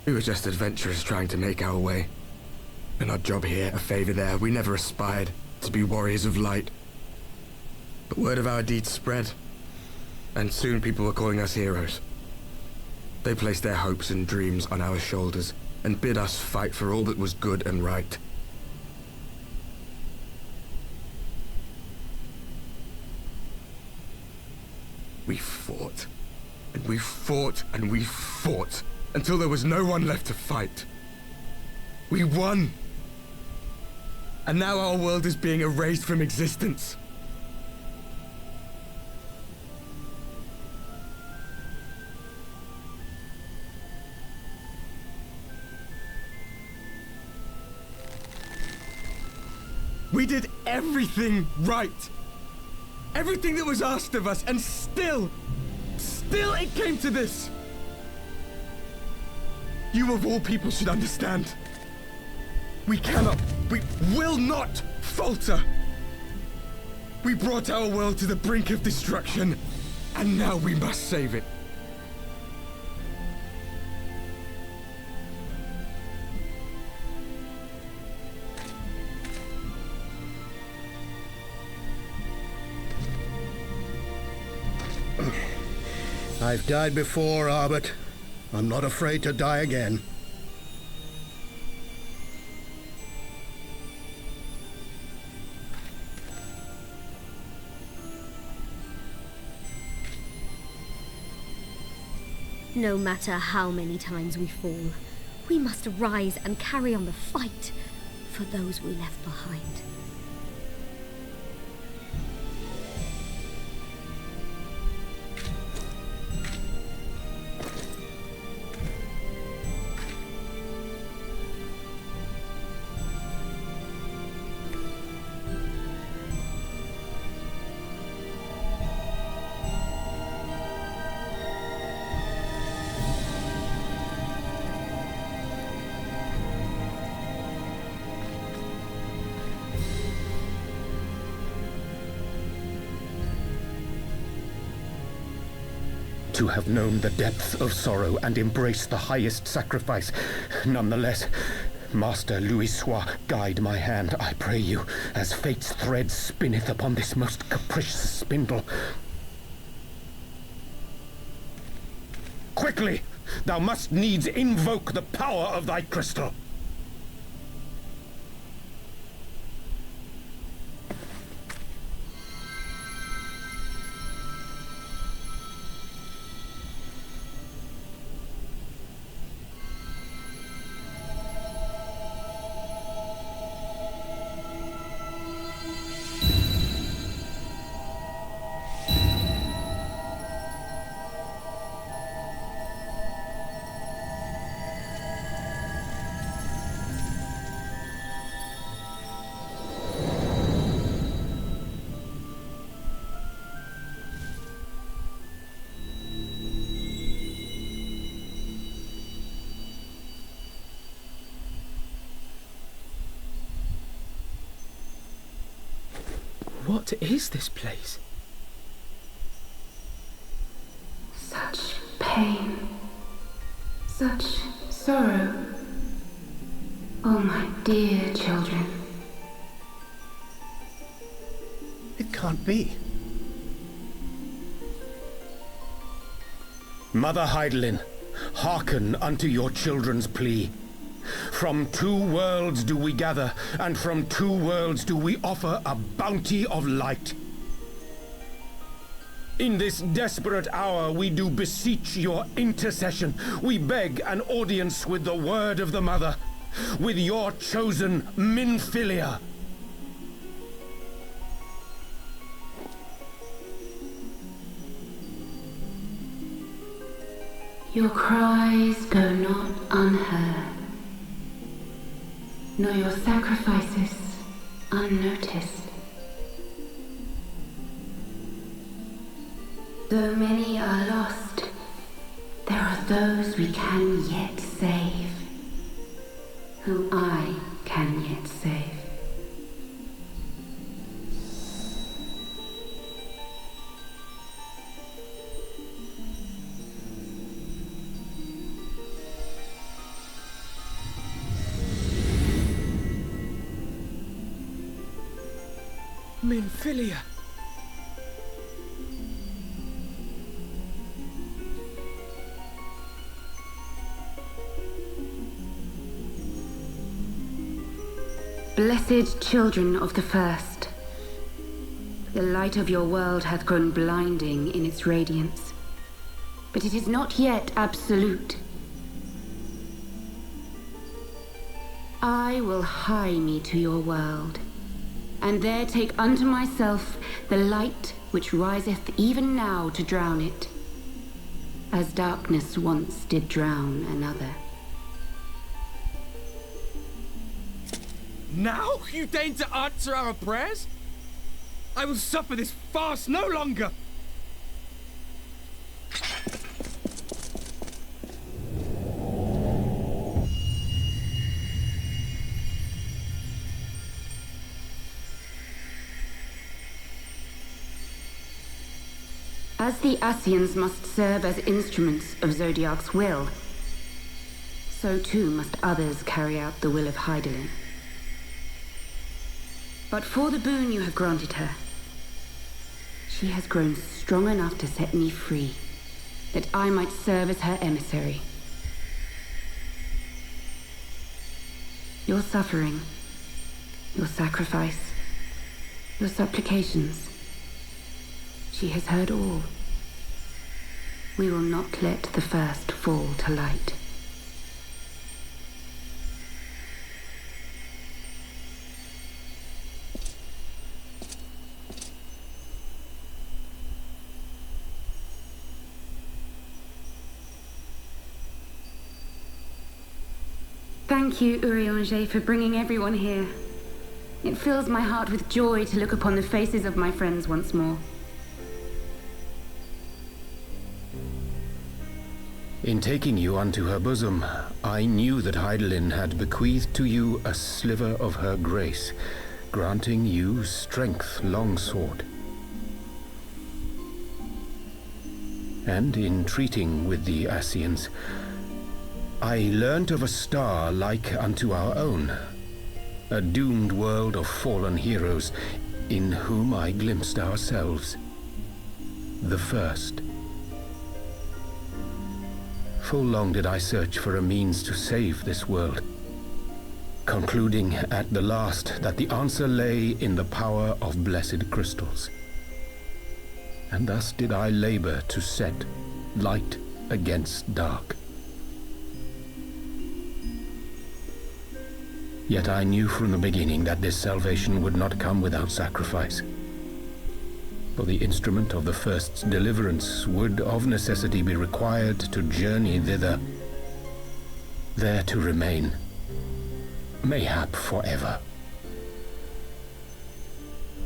We were just adventurers trying to make our way. An odd job here, a favor there. We never aspired to be warriors of light. But word of our deeds spread, and soon people were calling us heroes. They placed their hopes and dreams on our shoulders and bid us fight for all that was good and right. We fought, and we fought, and we fought, until there was no one left to fight. We won! And now our world is being erased from existence. We did everything right. Everything that was asked of us, and still it came to this. You of all people should understand. We will not falter. We brought our world to the brink of destruction, and now we must save it. I've died before, Arbet. I'm not afraid to die again. No matter how many times we fall, we must rise and carry on the fight for those we left behind. To have known the depths of sorrow and embraced the highest sacrifice. Nonetheless, Master Louis-Sois, guide my hand, I pray you, as fate's thread spinneth upon this most capricious spindle. Quickly! Thou must needs invoke the power of thy crystal. What is this place? Such pain. Such sorrow. Oh, my dear children. It can't be. Mother Heidelin, hearken unto your children's plea. From two worlds do we gather, and from two worlds do we offer a bounty of light. In this desperate hour we do beseech your intercession. We beg an audience with the word of the Mother, with your chosen Minfilia. Your cries go not unheard, nor your sacrifices unnoticed. Though many are lost, there are those we can yet save, whom I can yet save. Minfilia. Blessed children of the First, The light of your world hath grown blinding in its radiance, but it is not yet absolute. I will hie me to your world, and there take unto myself the light which riseth even now to drown it, as darkness once did drown another. Now you deign to answer our prayers? I will suffer this farce no longer! As the Ascions must serve as instruments of Zodiark's will, so too must others carry out the will of Hydaelyn. But for the boon you have granted her, she has grown strong enough to set me free, that I might serve as her emissary. Your suffering, your sacrifice, your supplications, she has heard all. We will not let the first fall to light. Thank you, Urianger, for bringing everyone here. It fills my heart with joy to look upon the faces of my friends once more. In taking you unto her bosom, I knew that Hydaelyn had bequeathed to you a sliver of her grace, granting you strength longsword. And in treating with the Ascions, I learnt of a star like unto our own, a doomed world of fallen heroes, in whom I glimpsed ourselves, the first. Full long did I search for a means to save this world, concluding at the last that the answer lay in the power of blessed crystals. And thus did I labor to set light against dark. Yet I knew from the beginning that this salvation would not come without sacrifice. For the instrument of the first's deliverance would of necessity be required to journey thither, there to remain, mayhap forever.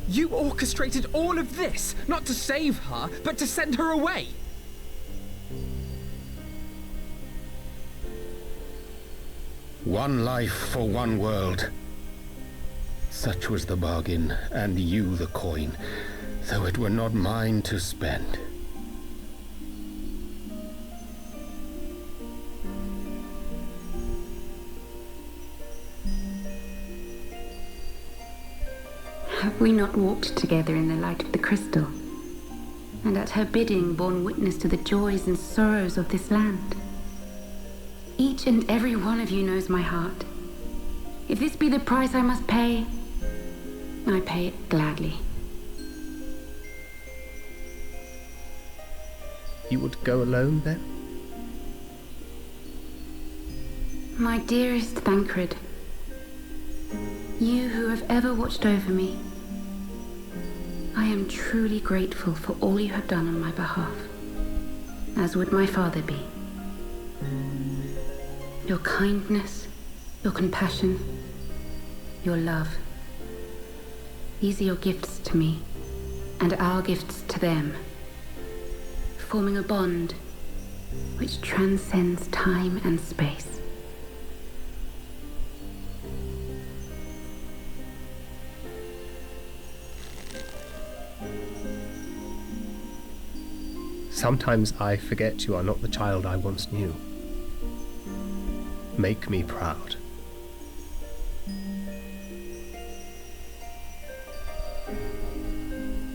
You orchestrated all of this, not to save her, but to send her away! One life for one world. Such was the bargain, and you the coin, though it were not mine to spend. Have we not walked together in the light of the crystal, and at her bidding borne witness to the joys and sorrows of this land? Each and every one of you knows my heart. If this be the price I must pay, I pay it gladly. You would go alone, then? My dearest Thancred, you who have ever watched over me, I am truly grateful for all you have done on my behalf, as would my father be. Your kindness, your compassion, your love. These are your gifts to me, and our gifts to them, forming a bond which transcends time and space. Sometimes I forget you are not the child I once knew. Make me proud.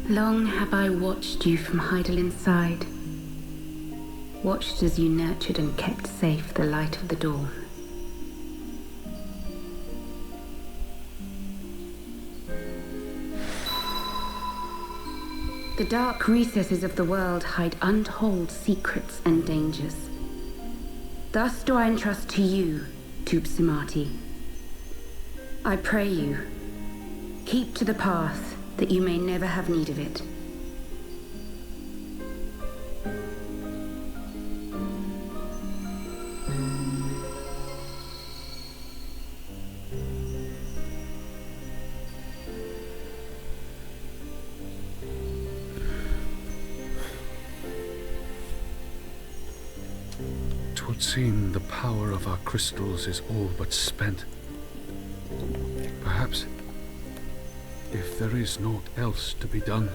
Long have I watched you from Hydaelyn's side, watched as you nurtured and kept safe the light of the dawn. The dark recesses of the world hide untold secrets and dangers. Thus do I entrust to you, Tupsimati. I pray you, keep to the path that you may never have need of it. Twould seem the power of our crystals is all but spent. Perhaps, if there is naught else to be done.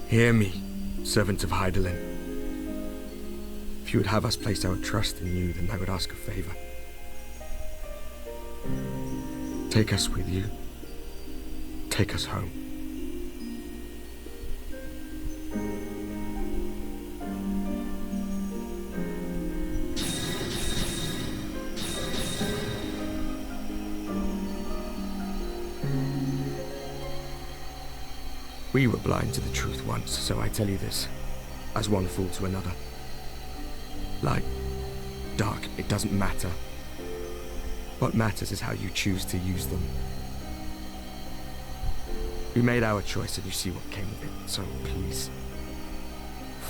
Hear me, servants of Hydaelyn. If you would have us place our trust in you, then I would ask a favor. Take us with you. Take us home. We were blind to the truth once, so I tell you this, as one fool to another. Light, dark, it doesn't matter. What matters is how you choose to use them. We made our choice and you see what came of it, so please,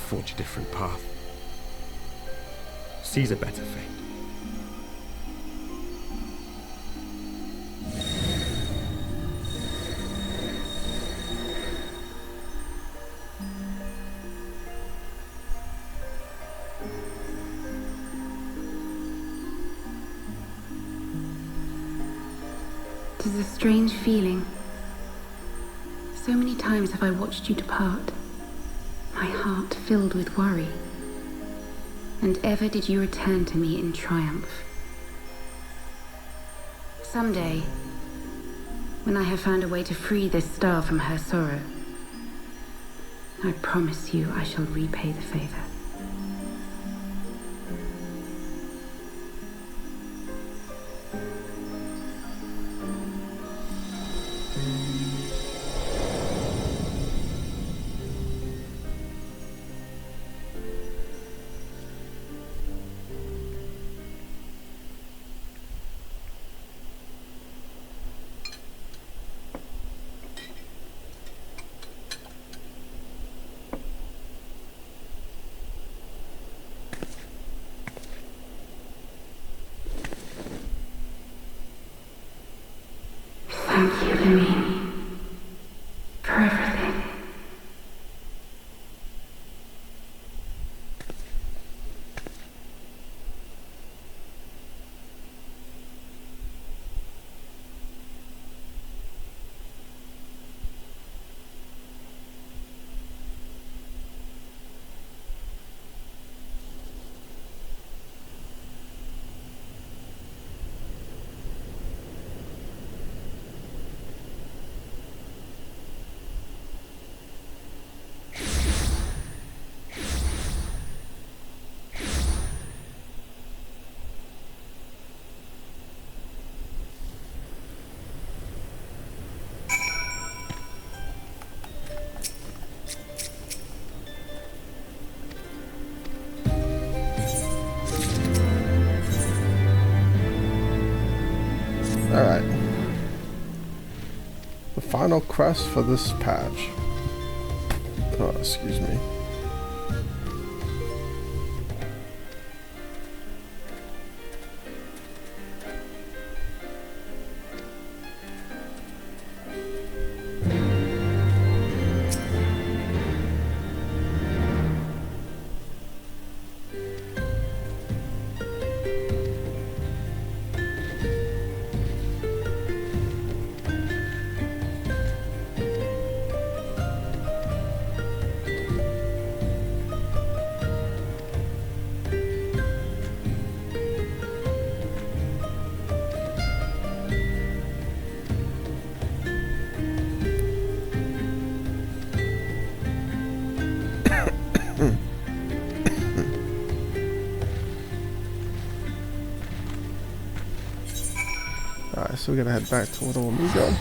forge a different path. Seize a better fate. It is a strange feeling. So many times have I watched you depart, my heart filled with worry. And ever did you return to me in triumph. Someday, when I have found a way to free this star from her sorrow, I promise you I shall repay the favor. Thank you, Louis, for everything. Alright. The final quest for this patch. Oh, excuse me. so we're gonna head back to Little Amigo.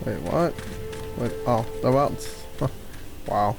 Wait, what? Wait, oh, the mountains. Wow.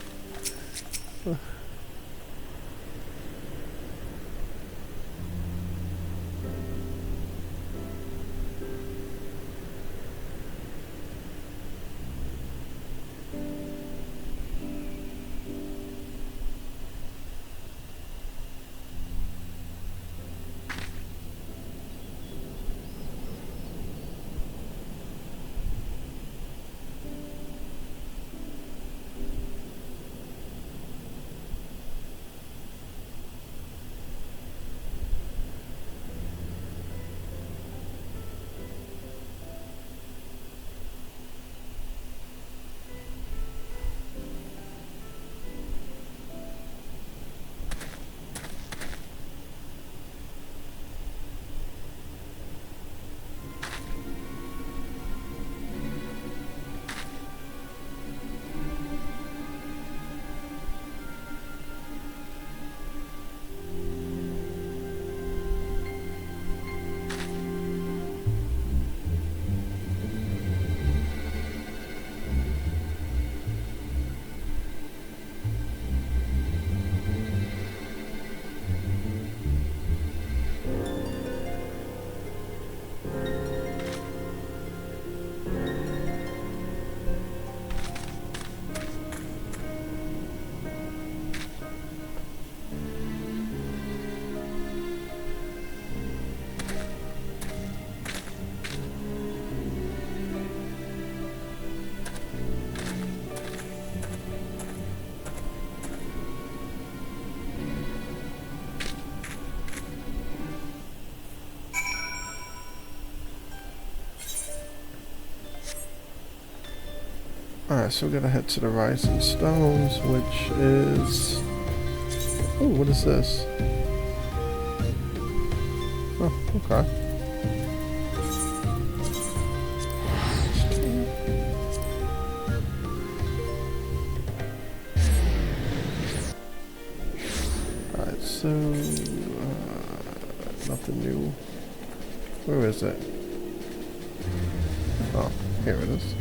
Alright, so we're gonna head to the Rising Stones, which is... Oh, what is this? Oh, okay. Alright, so... nothing new. Where is it? Oh, here it is.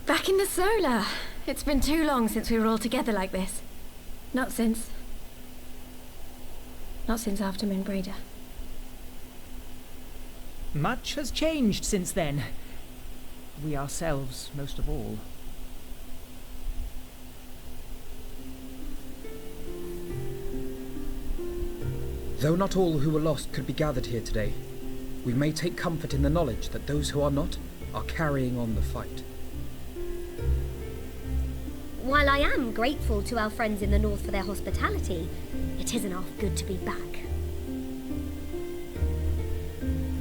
Back in the Solar. It's been too long since we were all together like this. Not since after Minbreda. Much has changed since then. We ourselves, most of all. Though not all who were lost could be gathered here today, we may take comfort in the knowledge that those who are not are carrying on the fight. While I am grateful to our friends in the north for their hospitality, it isn't half good to be back.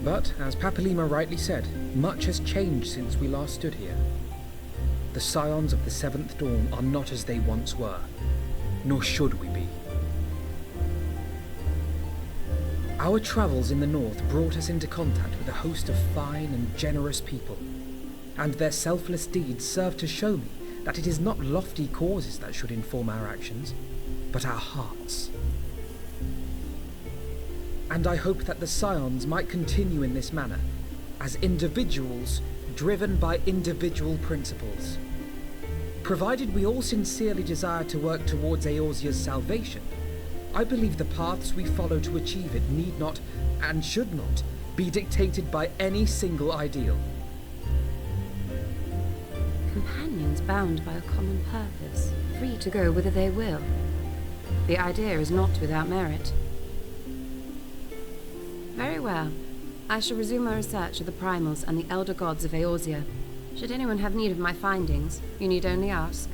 But, as Papalima rightly said, much has changed since we last stood here. The Scions of the Seventh Dawn are not as they once were, nor should we be. Our travels in the north brought us into contact with a host of fine and generous people, and their selfless deeds serve to show me that it is not lofty causes that should inform our actions, but our hearts. And I hope that the Scions might continue in this manner, as individuals driven by individual principles, Provided we all sincerely desire to work towards Eorzea's salvation, I believe the paths we follow to achieve it need not, and should not, be dictated by any single ideal. Companions bound by a common purpose, free to go whither they will. The idea is not without merit. Very well. I shall resume my research of the primals and the elder gods of Eorzea. Should anyone have need of my findings, you need only ask.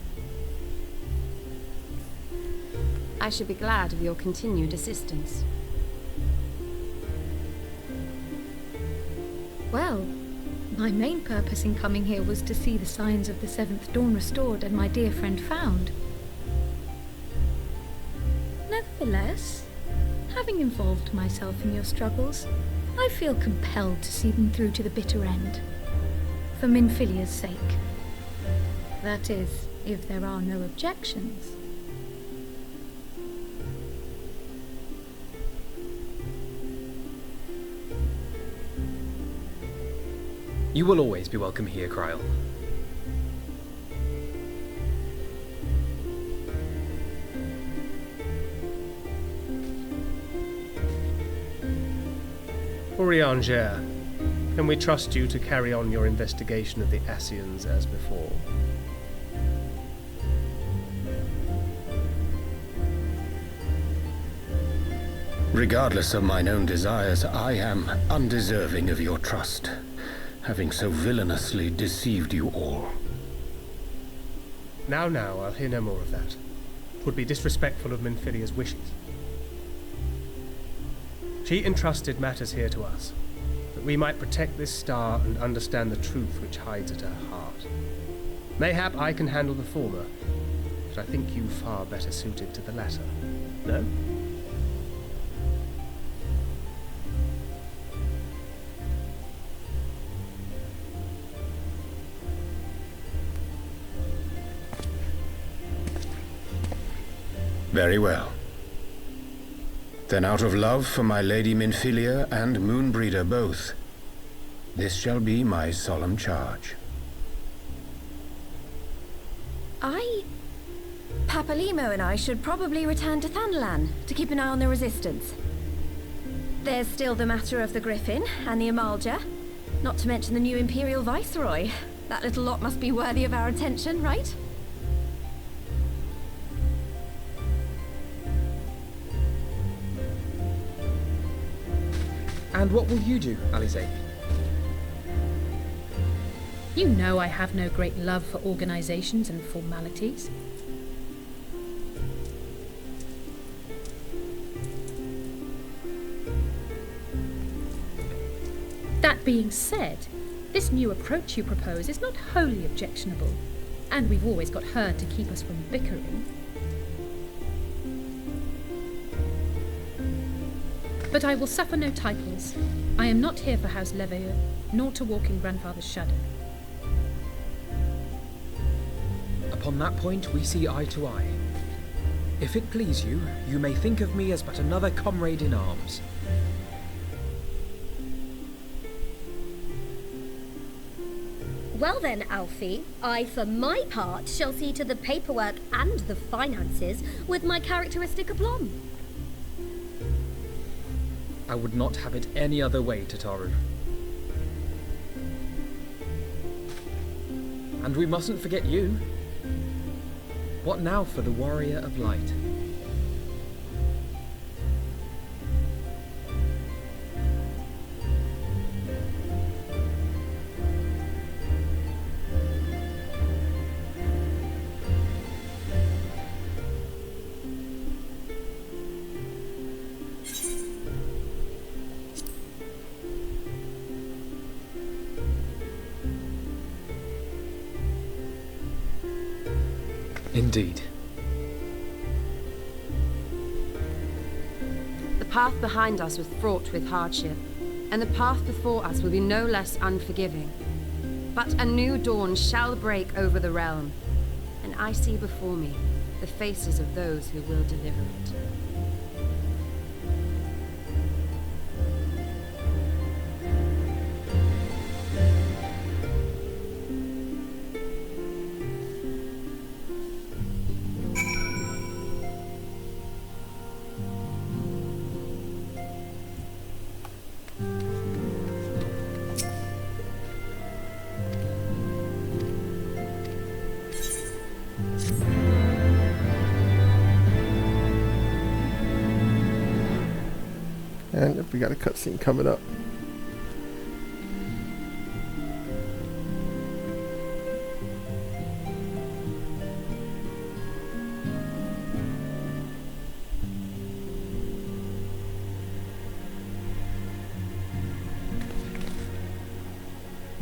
I should be glad of your continued assistance. Well, my main purpose in coming here was to see the signs of the Seventh Dawn restored and my dear friend found. Nevertheless, having involved myself in your struggles, I feel compelled to see them through to the bitter end. For Minfilia's sake. That is, if there are no objections. You will always be welcome here, Kryl. Urianger, can we trust you to carry on your investigation of the Scions as before? Regardless of mine own desires, I am undeserving of your trust, having so villainously deceived you all. Now, I'll hear no more of that. 'Twould be disrespectful of Minfilia's wishes. She entrusted matters here to us, that we might protect this star and understand the truth which hides at her heart. Mayhap I can handle the former, but I think you far better suited to the latter. No? Very well. Then out of love for my Lady Minfilia and Moonbreeder both, this shall be my solemn charge. Papalimo and I should probably return to Thanalan to keep an eye on the Resistance. There's still the matter of the Griffin and the Amalja, not to mention the new Imperial Viceroy. That little lot must be worthy of our attention, right? And what will you do, Alize? You know I have no great love for organizations and formalities. That being said, this new approach you propose is not wholly objectionable, and we've always got her to keep us from bickering. But I will suffer no titles. I am not here for House Leveilleur, nor to walk in Grandfather's shadow. Upon that point, we see eye to eye. If it please you, you may think of me as but another comrade in arms. Well then, Alfie, I for my part shall see to the paperwork and the finances with my characteristic aplomb. I would not have it any other way, Tataru. And we mustn't forget you. What now for the Warrior of Light? Indeed. The path behind us was fraught with hardship, and the path before us will be no less unforgiving. But a new dawn shall break over the realm, and I see before me the faces of those who will deliver it. And if we got a cutscene coming up.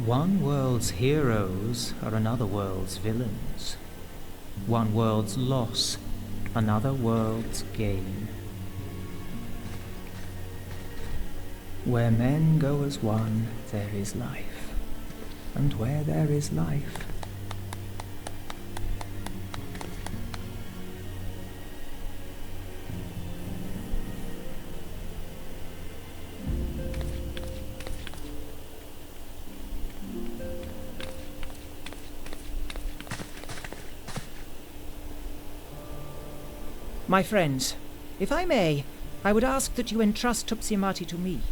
One world's heroes are another world's villains. One world's loss, another world's gain. Where men go as one, there is life. And where there is life, My friends, if I may, I would ask that you entrust Tupsimati to me.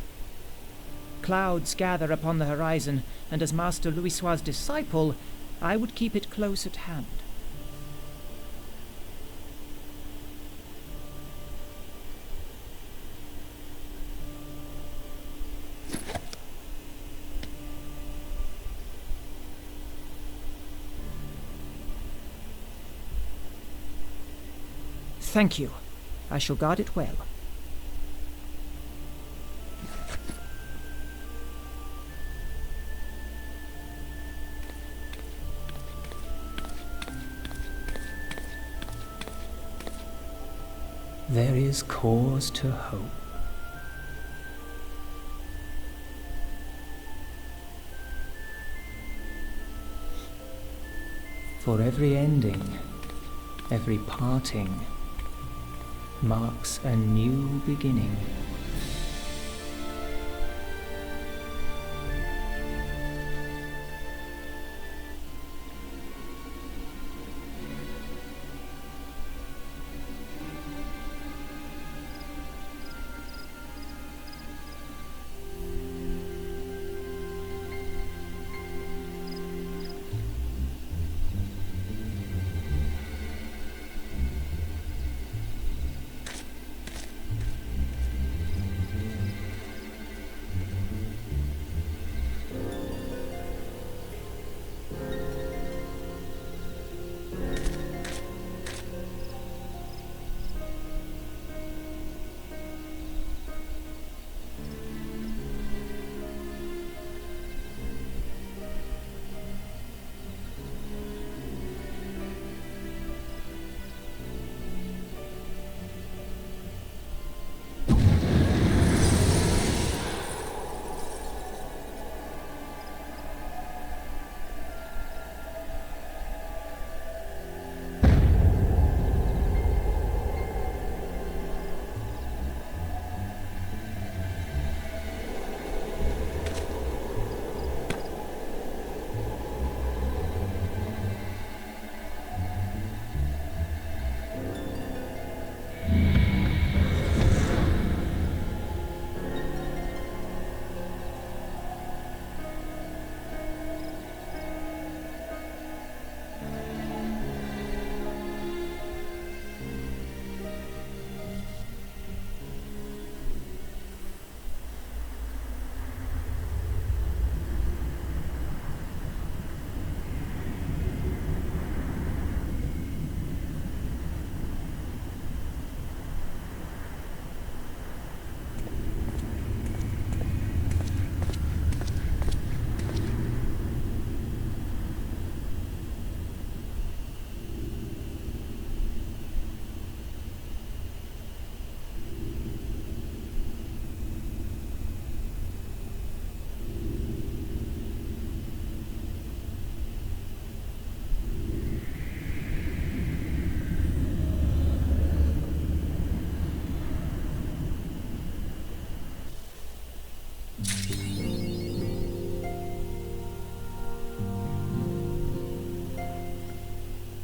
Clouds gather upon the horizon, and as Master Louisoix's disciple, I would keep it close at hand. Thank you. I shall guard it well. there is cause to hope. For every ending, every parting, marks a new beginning.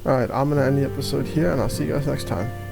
Alright, I'm going to end the episode here, and I'll see you guys next time.